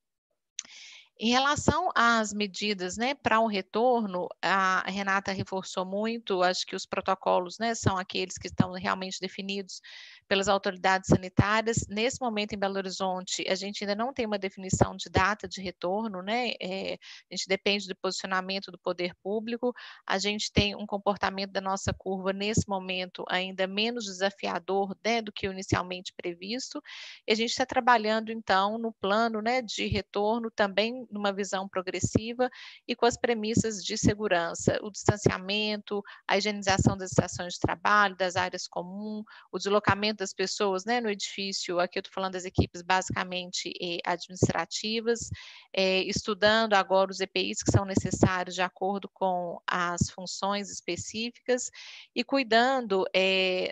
Em relação às medidas, né, para o retorno, a Renata reforçou muito, acho que os protocolos, né, são aqueles que estão realmente definidos pelas autoridades sanitárias. Nesse momento, em Belo Horizonte, a gente ainda não tem uma definição de data de retorno, né, a gente depende do posicionamento do poder público, a gente tem um comportamento da nossa curva, nesse momento, ainda menos desafiador, né, do que o inicialmente previsto, e a gente está trabalhando, então, no plano, né, de retorno também numa visão progressiva e com as premissas de segurança, o distanciamento, a higienização das estações de trabalho, das áreas comuns, o deslocamento das pessoas, né, no edifício, aqui eu estou falando das equipes basicamente administrativas, estudando agora os EPIs que são necessários de acordo com as funções específicas e cuidando,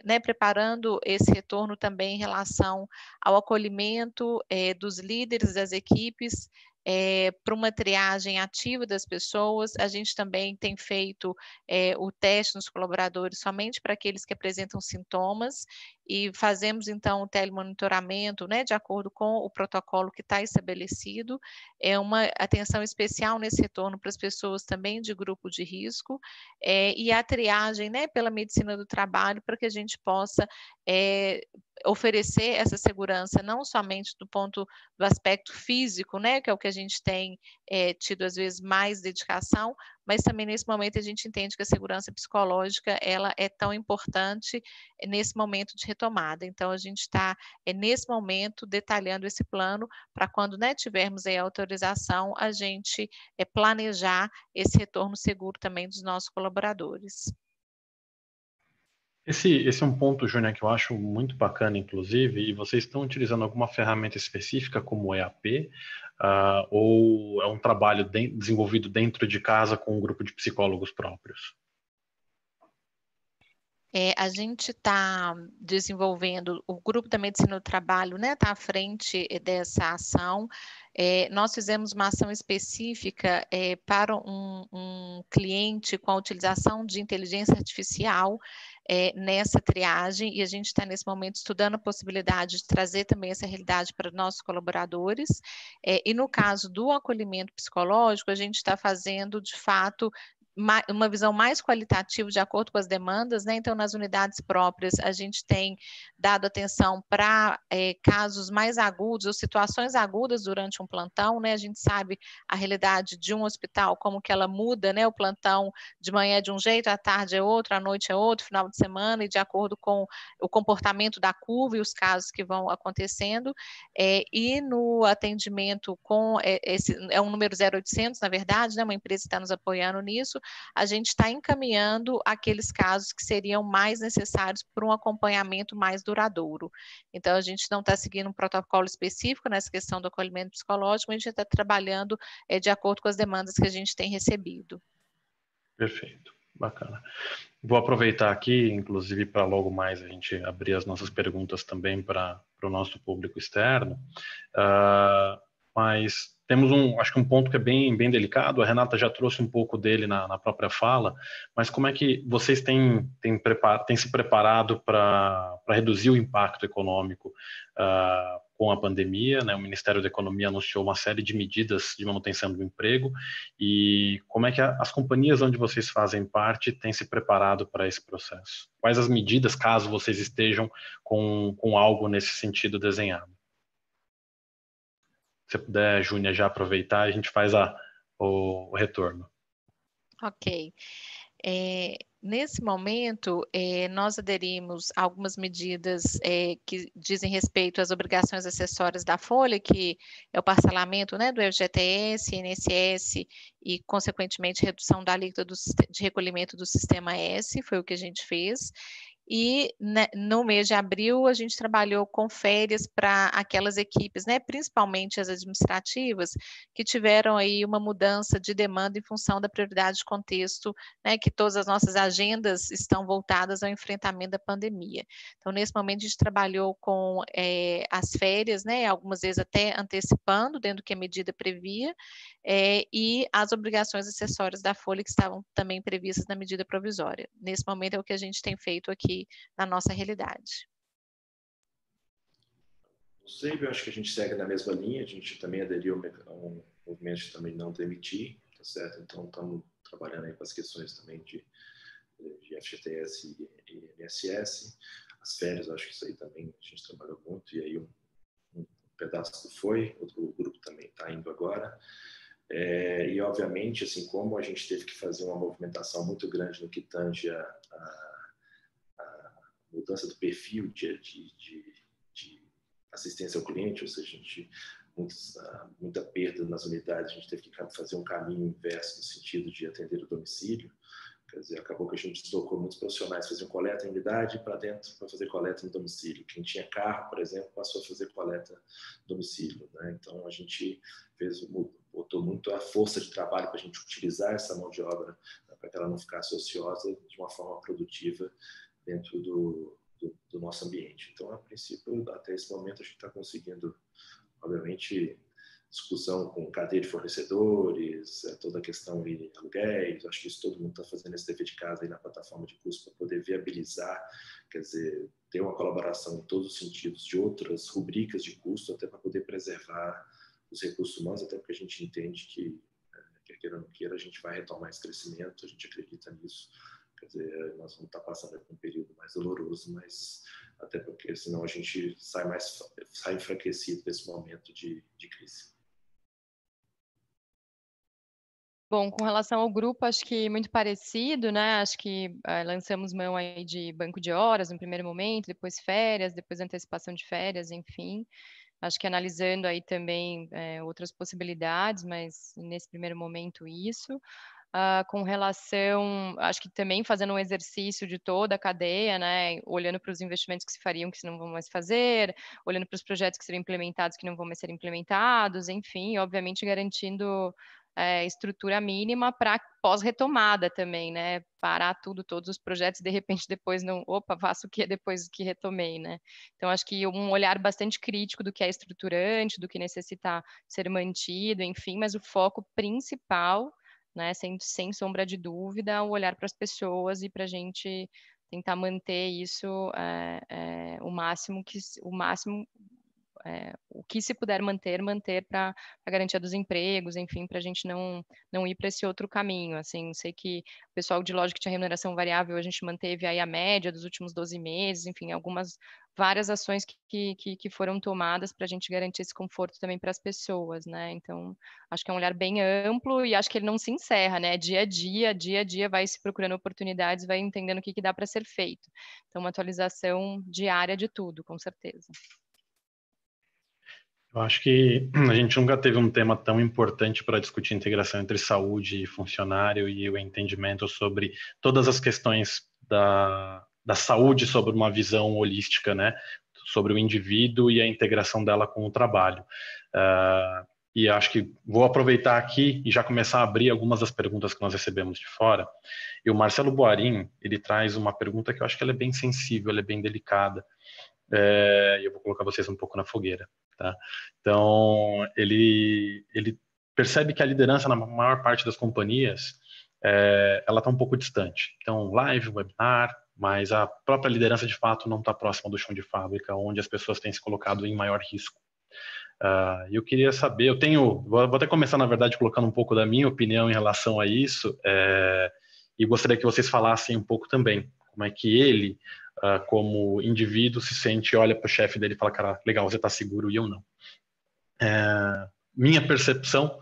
né, preparando esse retorno também em relação ao acolhimento dos líderes das equipes, para uma triagem ativa das pessoas. A gente também tem feito o teste nos colaboradores somente para aqueles que apresentam sintomas e fazemos então o telemonitoramento, né, de acordo com o protocolo que está estabelecido. Uma atenção especial nesse retorno para as pessoas também de grupo de risco, e a triagem, né, pela medicina do trabalho, para que a gente possa oferecer essa segurança não somente do aspecto físico, né, que é o que a gente tem tido às vezes mais dedicação, mas também nesse momento a gente entende que a segurança psicológica ela é tão importante nesse momento de retomada. Então a gente está nesse momento detalhando esse plano para quando, né, tivermos aí a autorização, a gente planejar esse retorno seguro também dos nossos colaboradores. Esse é um ponto, Júnior, que eu acho muito bacana, inclusive, e vocês estão utilizando alguma ferramenta específica como o EAP, ou é um trabalho desenvolvido dentro de casa com um grupo de psicólogos próprios? A gente está desenvolvendo, o grupo da medicina do trabalho, né, está à frente dessa ação. Nós fizemos uma ação específica para um cliente com a utilização de inteligência artificial nessa triagem, e a gente está nesse momento estudando a possibilidade de trazer também essa realidade para nossos colaboradores. E no caso do acolhimento psicológico, a gente está fazendo, de fato, uma visão mais qualitativa de acordo com as demandas, né? Então, nas unidades próprias, a gente tem dado atenção para casos mais agudos ou situações agudas durante um plantão, né? A gente sabe a realidade de um hospital, como que ela muda, né? O plantão de manhã é de um jeito, à tarde é outro, à noite é outro, final de semana, e de acordo com o comportamento da curva e os casos que vão acontecendo, e no atendimento com esse, é um número 0800, na verdade, né? Uma empresa está nos apoiando nisso, a gente está encaminhando aqueles casos que seriam mais necessários para um acompanhamento mais duradouro. Então, a gente não está seguindo um protocolo específico nessa questão do acolhimento psicológico, a gente está trabalhando de acordo com as demandas que a gente tem recebido. Perfeito, bacana. Vou aproveitar aqui, inclusive, para logo mais a gente abrir as nossas perguntas também para o nosso público externo, mas temos acho que um ponto que é bem delicado, a Renata já trouxe um pouco dele na própria fala, mas como é que vocês têm se preparado para reduzir o impacto econômico com a pandemia, né? O Ministério da Economia anunciou uma série de medidas de manutenção do emprego, e como é que as companhias onde vocês fazem parte têm se preparado para esse processo? Quais as medidas, caso vocês estejam com algo nesse sentido desenhado? Se você puder, Júnia, já aproveitar, a gente faz o retorno. Ok. Nesse momento, nós aderimos a algumas medidas que dizem respeito às obrigações acessórias da folha, que é o parcelamento, né, do FGTS, INSS e, consequentemente, redução da alíquota de recolhimento do Sistema S, foi o que a gente fez. E no mês de abril a gente trabalhou com férias para aquelas equipes, né, principalmente as administrativas, que tiveram aí uma mudança de demanda em função da prioridade de contexto, né, que todas as nossas agendas estão voltadas ao enfrentamento da pandemia. Então, nesse momento a gente trabalhou com as férias, né, algumas vezes até antecipando, dentro do que a medida previa, e as obrigações acessórias da folha que estavam também previstas na medida provisória. Nesse momento é o que a gente tem feito aqui na nossa realidade. Não sei, eu acho que a gente segue na mesma linha, a gente também aderiu a um movimento de também não demitir, tá certo? Então, estamos trabalhando aí com as questões também de FGTS e INSS. As férias, acho que isso aí também a gente trabalhou muito, e aí um pedaço foi, outro grupo também está indo agora. E, obviamente, assim, como a gente teve que fazer uma movimentação muito grande no que tange a mudança do perfil de assistência ao cliente, ou seja, a gente muita perda nas unidades, a gente teve que fazer um caminho inverso no sentido de atender o domicílio. Quer dizer, acabou que a gente deslocou muitos profissionais, faziam coleta em unidade para dentro para fazer coleta no domicílio. Quem tinha carro, por exemplo, passou a fazer coleta no domicílio, né? Então, a gente botou muito a força de trabalho para a gente utilizar essa mão de obra, para que ela não ficasse ociosa de uma forma produtiva dentro do nosso ambiente. Então, a princípio, até esse momento, a gente está conseguindo, obviamente, discussão com cadeia de fornecedores, toda a questão de aluguéis, acho que isso todo mundo está fazendo esse dever de casa aí na plataforma de custo para poder viabilizar, quer dizer, ter uma colaboração em todos os sentidos de outras rubricas de custo, até para poder preservar os recursos humanos, até porque a gente entende que, quer queira ou não queira, a gente vai retomar esse crescimento, a gente acredita nisso. Quer dizer, nós vamos estar passando por um período mais doloroso, mas até porque senão a gente sai enfraquecido desse momento de crise. Bom, com relação ao grupo, acho que muito parecido, né? Acho que lançamos mão aí de banco de horas no primeiro momento, depois férias, depois antecipação de férias, enfim. Acho que analisando aí também outras possibilidades, mas nesse primeiro momento isso. Com relação, acho que também fazendo um exercício de toda a cadeia, né? Olhando para os investimentos que se fariam, que se não vão mais fazer, olhando para os projetos que seriam implementados, que não vão mais ser implementados, enfim, obviamente garantindo estrutura mínima para pós-retomada também, né? Parar tudo, todos os projetos, de repente depois não, opa, faço o que depois que retomei, né? Então, acho que um olhar bastante crítico do que é estruturante, do que necessita ser mantido, enfim, mas o foco principal, né, sem sombra de dúvida, o olhar para as pessoas e para a gente tentar manter isso o máximo o que se puder manter para a garantia dos empregos, enfim, para a gente não ir para esse outro caminho. Assim, sei que o pessoal de loja que tinha remuneração variável, a gente manteve aí a média dos últimos 12 meses, enfim, várias ações que foram tomadas para a gente garantir esse conforto também para as pessoas, né? Então, acho que é um olhar bem amplo e acho que ele não se encerra, né? Dia a dia vai se procurando oportunidades, vai entendendo o que dá para ser feito. Então, uma atualização diária de tudo, com certeza. Eu acho que a gente nunca teve um tema tão importante para discutir integração entre saúde e funcionário e o entendimento sobre todas as questões da saúde sobre uma visão holística, né? Sobre o indivíduo e a integração dela com o trabalho. E acho que vou aproveitar aqui e já começar a abrir algumas das perguntas que nós recebemos de fora. E o Marcelo Boarim, ele traz uma pergunta que eu acho que ela é bem sensível, ela é bem delicada. Eu vou colocar vocês um pouco na fogueira. Tá? Então, ele percebe que a liderança na maior parte das companhias, ela está um pouco distante. Então, live, webinar, mas a própria liderança, de fato, não está próxima do chão de fábrica, onde as pessoas têm se colocado em maior risco. Eu queria saber, vou até começar, na verdade, colocando um pouco da minha opinião em relação a isso, e gostaria que vocês falassem um pouco também, como é que ele, como indivíduo, se sente, olha para o chefe dele e fala, cara, legal, você está seguro e eu não. Minha percepção,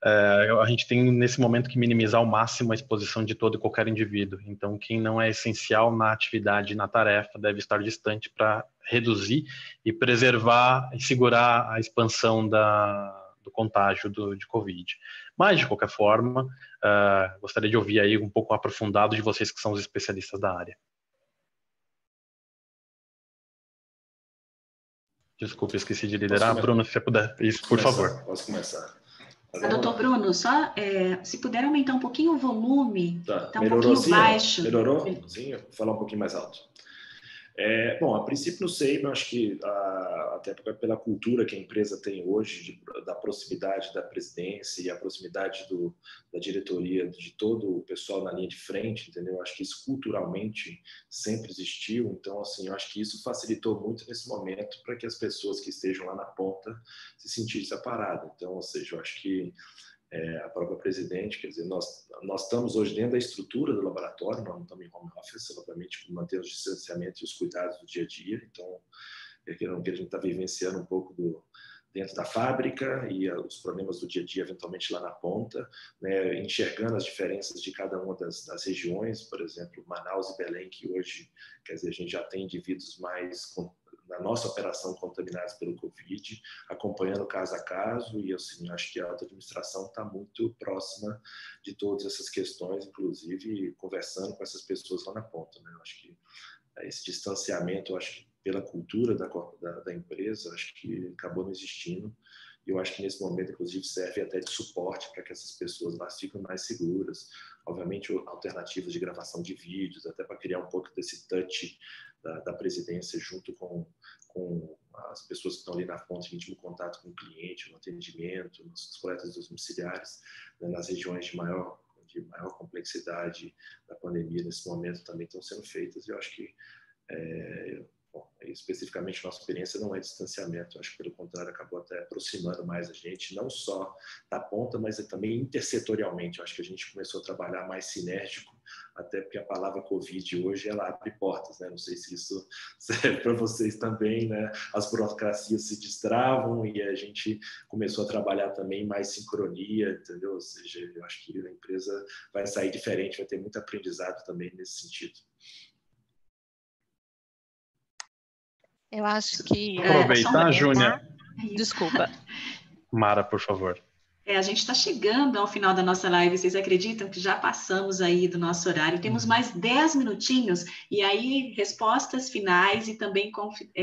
a gente tem nesse momento que minimizar ao máximo a exposição de todo e qualquer indivíduo. Então, quem não é essencial na atividade, na tarefa, deve estar distante para reduzir e preservar e segurar a expansão do contágio de Covid. Mas, de qualquer forma, gostaria de ouvir aí um pouco aprofundado de vocês que são os especialistas da área. Desculpe, esqueci de liderar. Bruno, se você puder, isso, por favor. Posso começar. Doutor Bruno, só se puder aumentar um pouquinho o volume, tá um pouquinho baixo. Melhorou? Sim, vou falar um pouquinho mais alto. Bom, a princípio não sei, mas acho que até pela cultura que a empresa tem hoje, da proximidade da presidência e a proximidade da diretoria, de todo o pessoal na linha de frente, entendeu? Acho que isso culturalmente sempre existiu, então, assim, eu acho que isso facilitou muito nesse momento para que as pessoas que estejam lá na ponta se sentissem separadas. Então, ou seja, eu acho que a própria presidente, quer dizer, nós estamos hoje dentro da estrutura do laboratório, nós não estamos em home office, obviamente, manter o distanciamento e os cuidados do dia a dia, então, que a gente está vivenciando um pouco dentro da fábrica e os problemas do dia a dia, eventualmente lá na ponta, né, enxergando as diferenças de cada uma das regiões, por exemplo, Manaus e Belém, que hoje, quer dizer, a gente já tem indivíduos mais na nossa operação contaminados pelo Covid, acompanhando caso a caso, e assim, acho que a alta administração está muito próxima de todas essas questões, inclusive conversando com essas pessoas lá na ponta, né? Acho que esse distanciamento, acho que pela cultura da empresa, acho que acabou não existindo, e eu acho que nesse momento, inclusive, serve até de suporte para que essas pessoas lá fiquem mais seguras. Obviamente, alternativas de gravação de vídeos, até para criar um pouco desse touch da presidência junto com as pessoas que estão ali na ponta, em íntimo contato com o cliente, no atendimento, nas coletas dos domiciliares, né, nas regiões de maior complexidade da pandemia nesse momento também estão sendo feitas. E eu acho que especificamente nossa experiência não é distanciamento, acho que pelo contrário acabou até aproximando mais a gente, não só da ponta, mas também intersetorialmente. Eu acho que a gente começou a trabalhar mais sinérgico, até porque a palavra Covid hoje ela abre portas, né? Não sei se isso serve para vocês também, né? As burocracias se destravam e a gente começou a trabalhar também mais sincronia, entendeu? Ou seja, eu acho que a empresa vai sair diferente, vai ter muito aprendizado também nesse sentido. Eu acho que... Aproveitar, Júnia. Desculpa. Mara, por favor. A gente está chegando ao final da nossa live, vocês acreditam que já passamos aí do nosso horário? Temos mais 10 minutinhos, e aí respostas finais e também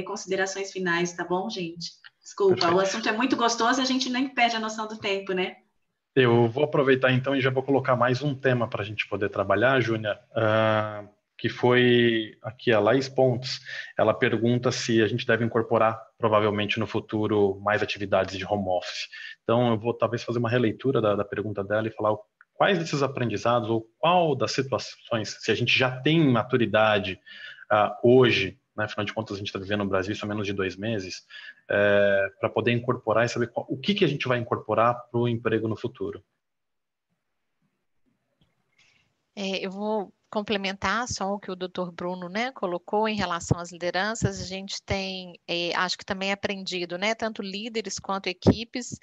considerações finais, tá bom, gente? Desculpa, perfeito. O assunto é muito gostoso, a gente nem perde a noção do tempo, né? Eu vou aproveitar então e já vou colocar mais um tema para a gente poder trabalhar, Júnia, que foi aqui a Laís Pontes. Ela pergunta se a gente deve incorporar, provavelmente no futuro, mais atividades de home office. Então, eu vou talvez fazer uma releitura da pergunta dela e falar quais desses aprendizados ou qual das situações, se a gente já tem maturidade hoje né? Afinal de contas, a gente está vivendo no Brasil isso há menos de 2 meses, para poder incorporar e saber o que a gente vai incorporar para o emprego no futuro. Eu vou complementar só o que o Dr. Bruno, né, colocou em relação às lideranças. A gente tem, acho que também aprendido, né, tanto líderes quanto equipes,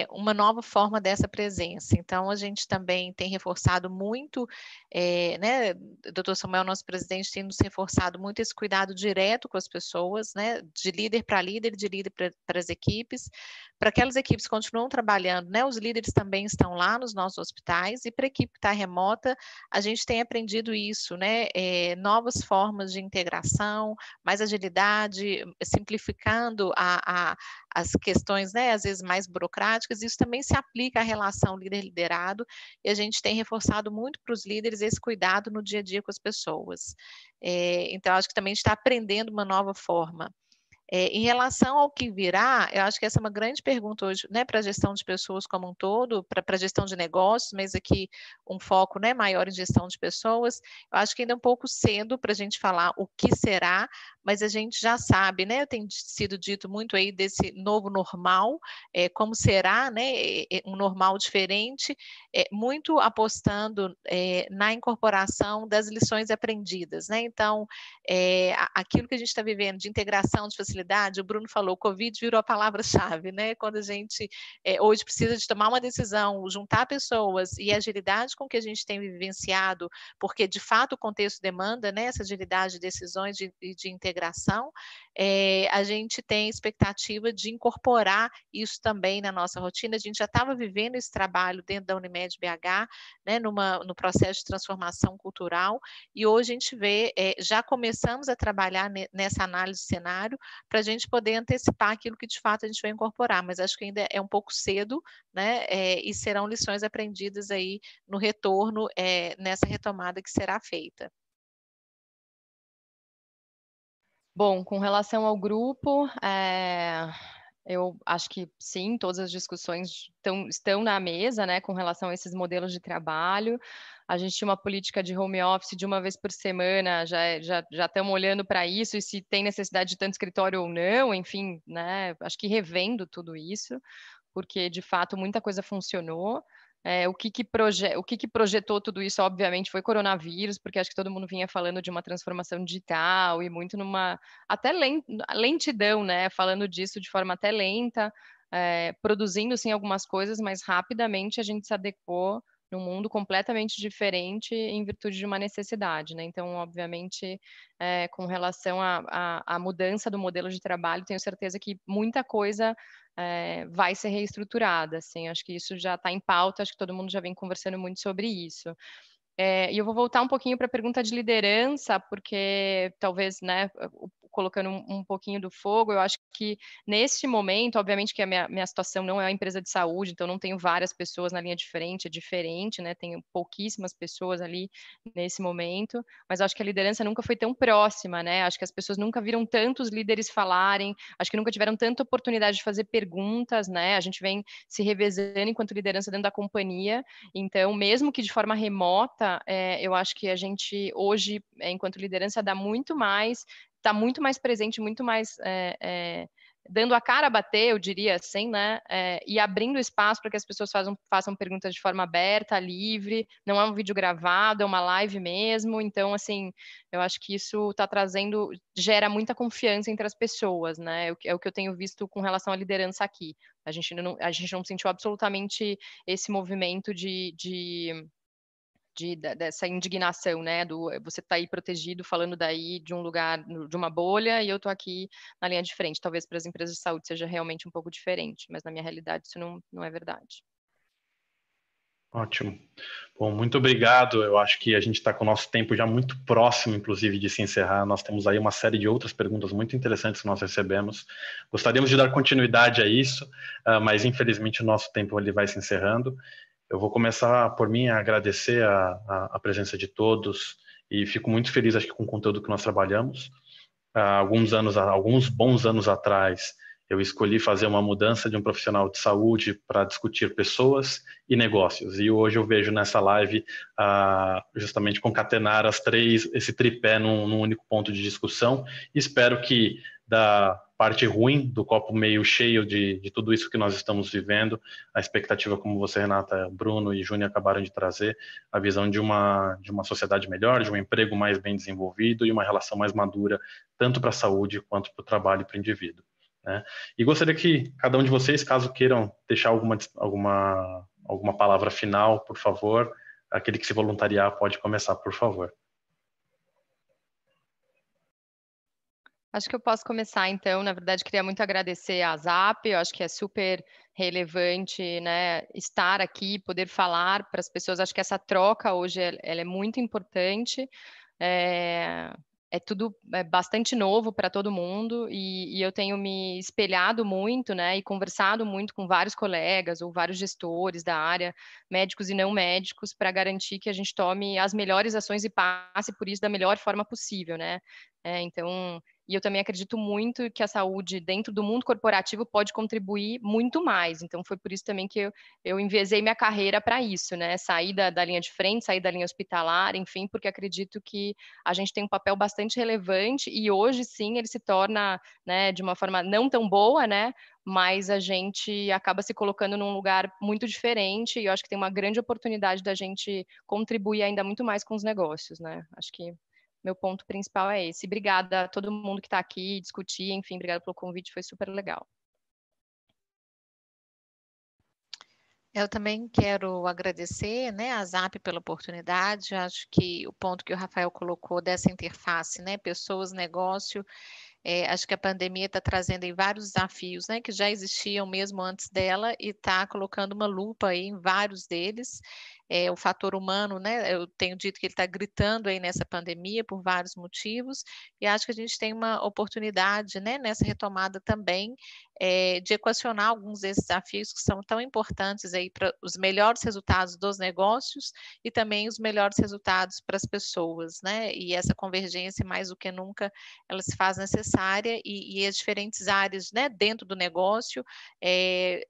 uma nova forma dessa presença. Então, a gente também tem reforçado muito, né, Dr. Samuel, nosso presidente, tem nos reforçado muito esse cuidado direto com as pessoas, né, de líder para líder, de líder para as equipes. Para aquelas equipes que continuam trabalhando, né, os líderes também estão lá nos nossos hospitais, e para a equipe que está remota, a gente tem aprendido isso, né? Novas formas de integração, mais agilidade, simplificando as questões, né, às vezes mais burocráticas. Isso também se aplica à relação líder-liderado, e a gente tem reforçado muito para os líderes esse cuidado no dia a dia com as pessoas. Então, acho que também a gente está aprendendo uma nova forma. Em relação ao que virá, eu acho que essa é uma grande pergunta hoje, né, para a gestão de pessoas como um todo, para a gestão de negócios, mas aqui um foco, né, maior em gestão de pessoas. Eu acho que ainda é um pouco cedo para a gente falar o que será, mas a gente já sabe, né, tem sido dito muito aí desse novo normal, como será, né, um normal diferente, muito apostando na incorporação das lições aprendidas, né? Então, aquilo que a gente está vivendo de integração, de facilidade, o Bruno falou, o Covid virou a palavra-chave, né? Quando a gente hoje precisa de tomar uma decisão, juntar pessoas, e a agilidade com que a gente tem vivenciado, porque de fato o contexto demanda, né, essa agilidade de decisões e de integração, a gente tem expectativa de incorporar isso também na nossa rotina. A gente já estava vivendo esse trabalho dentro da Unimed BH, né, no processo de transformação cultural, e hoje a gente vê, já começamos a trabalhar nessa análise de cenário, para a gente poder antecipar aquilo que de fato a gente vai incorporar, mas acho que ainda é um pouco cedo, né, e serão lições aprendidas aí no retorno, nessa retomada que será feita. Bom, com relação ao grupo, eu acho que sim, todas as discussões estão na mesa, né, com relação a esses modelos de trabalho. A gente tinha uma política de home office de uma vez por semana, já estamos olhando para isso, e se tem necessidade de tanto escritório ou não, enfim, né, acho que revendo tudo isso, porque de fato muita coisa funcionou. O que projetou tudo isso, obviamente, foi coronavírus, porque acho que todo mundo vinha falando de uma transformação digital e muito numa até lentidão, né? Falando disso de forma até lenta, produzindo sim algumas coisas, mas rapidamente a gente se adequou num mundo completamente diferente em virtude de uma necessidade, né? Então, obviamente, com relação à mudança do modelo de trabalho, tenho certeza que muita coisa vai ser reestruturada, assim, acho que isso já está em pauta, acho que todo mundo já vem conversando muito sobre isso. E eu vou voltar um pouquinho para a pergunta de liderança, porque talvez, né, colocando um pouquinho do fogo, eu acho que neste momento, obviamente que a minha situação não é uma empresa de saúde, então não tenho várias pessoas na linha de frente, é diferente, né, tenho pouquíssimas pessoas ali nesse momento, mas acho que a liderança nunca foi tão próxima, né, acho que as pessoas nunca viram tantos líderes falarem, acho que nunca tiveram tanta oportunidade de fazer perguntas, né, a gente vem se revezando enquanto liderança dentro da companhia, então mesmo que de forma remota, eu acho que a gente hoje, enquanto liderança, está muito mais presente, muito mais dando a cara a bater, eu diria assim, né? E abrindo espaço para que as pessoas façam perguntas de forma aberta, livre, não é um vídeo gravado, é uma live mesmo. Então, assim, eu acho que isso gera muita confiança entre as pessoas, né? É o que eu tenho visto com relação à liderança aqui. A gente não sentiu absolutamente esse movimento dessa indignação, né, você tá aí protegido, falando daí de um lugar, de uma bolha, e eu tô aqui na linha de frente. Talvez para as empresas de saúde seja realmente um pouco diferente, mas na minha realidade isso não é verdade. Ótimo. Bom, muito obrigado. Eu acho que a gente está com o nosso tempo já muito próximo, inclusive, de se encerrar. Nós temos aí uma série de outras perguntas muito interessantes que nós recebemos. Gostaríamos de dar continuidade a isso, mas infelizmente o nosso tempo ele vai se encerrando. Eu vou começar por mim a agradecer a presença de todos e fico muito feliz, acho que, com o conteúdo que nós trabalhamos. Alguns bons anos atrás, Eu escolhi fazer uma mudança de um profissional de saúde para discutir pessoas e negócios. E hoje eu vejo nessa live justamente concatenar esse tripé num único ponto de discussão. Espero que da parte ruim do copo meio cheio de tudo isso que nós estamos vivendo, a expectativa, como você, Renata, Bruno e Júnior acabaram de trazer, a visão de uma sociedade melhor, de um emprego mais bem desenvolvido e uma relação mais madura, tanto para a saúde quanto para o trabalho e para o indivíduo. Né? E gostaria que cada um de vocês, caso queiram deixar alguma palavra final, por favor, aquele que se voluntariar pode começar, por favor. Acho que eu posso começar, então. Na verdade, queria muito agradecer à ZAP. Eu acho que é super relevante, né, estar aqui, poder falar para as pessoas. Acho que essa troca hoje ela é muito importante. É tudo bastante novo para todo mundo e eu tenho me espelhado muito, né, e conversado muito com vários colegas ou vários gestores da área, médicos e não médicos, para garantir que a gente tome as melhores ações e passe por isso da melhor forma possível, né? Então, e eu também acredito muito que a saúde dentro do mundo corporativo pode contribuir muito mais. Então, foi por isso também que eu enviesei minha carreira para isso, né? Sair da linha de frente, sair da linha hospitalar, enfim, porque acredito que a gente tem um papel bastante relevante e hoje, sim, ele se torna, né, de uma forma não tão boa, né? Mas a gente acaba se colocando num lugar muito diferente e eu acho que tem uma grande oportunidade da gente contribuir ainda muito mais com os negócios, né? Acho que meu ponto principal é esse. Obrigada a todo mundo que está aqui, discutir, enfim, obrigada pelo convite, foi super legal. Eu também quero agradecer, né, a ZAP pela oportunidade. Acho que o ponto que o Rafael colocou dessa interface, né, pessoas, negócio, acho que a pandemia está trazendo aí vários desafios, né, que já existiam mesmo antes dela e está colocando uma lupa aí em vários deles. O fator humano, né, eu tenho dito que ele está gritando aí nessa pandemia por vários motivos e acho que a gente tem uma oportunidade, né, nessa retomada também de equacionar alguns desses desafios que são tão importantes aí para os melhores resultados dos negócios e também os melhores resultados para as pessoas, né, e essa convergência mais do que nunca ela se faz necessária e as diferentes áreas, né, dentro do negócio,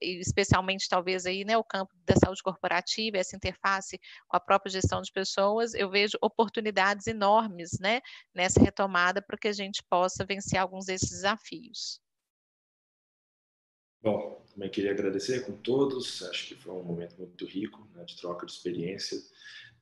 especialmente talvez aí, né, o campo da saúde corporativa, essa interface com a própria gestão de pessoas, eu vejo oportunidades enormes, né, nessa retomada para que a gente possa vencer alguns desses desafios. Bom, também queria agradecer com todos, acho que foi um momento muito rico, né, de troca de experiência.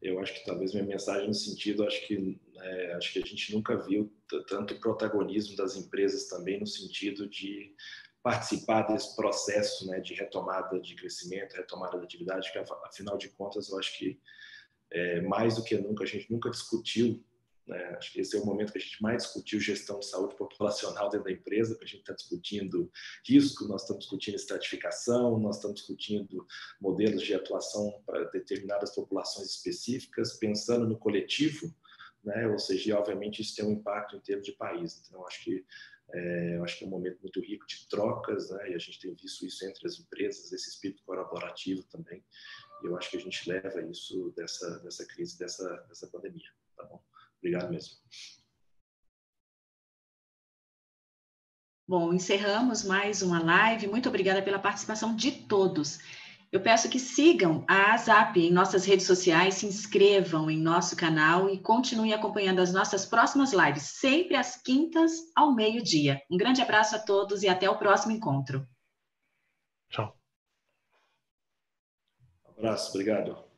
Eu acho que talvez minha mensagem no sentido, acho que a gente nunca viu tanto protagonismo das empresas também no sentido de participar desse processo, né, de retomada de crescimento, retomada da atividade, que afinal de contas eu acho que mais do que nunca, a gente nunca discutiu, né, acho que esse é o momento que a gente mais discutiu gestão de saúde populacional dentro da empresa, porque a gente está discutindo risco, nós estamos discutindo estratificação, nós estamos discutindo modelos de atuação para determinadas populações específicas, pensando no coletivo, né, ou seja, obviamente isso tem um impacto em termos de país. Então, acho que é um momento muito rico de trocas, né, e a gente tem visto isso entre as empresas, esse espírito colaborativo também, e eu acho que a gente leva isso dessa crise, dessa pandemia, tá bom? Obrigado mesmo. Bom, encerramos mais uma live. Muito obrigada pela participação de todos. Eu peço que sigam a ZAP em nossas redes sociais, se inscrevam em nosso canal e continuem acompanhando as nossas próximas lives, sempre às quintas ao meio-dia. Um grande abraço a todos e até o próximo encontro. Tchau. Um abraço, obrigado.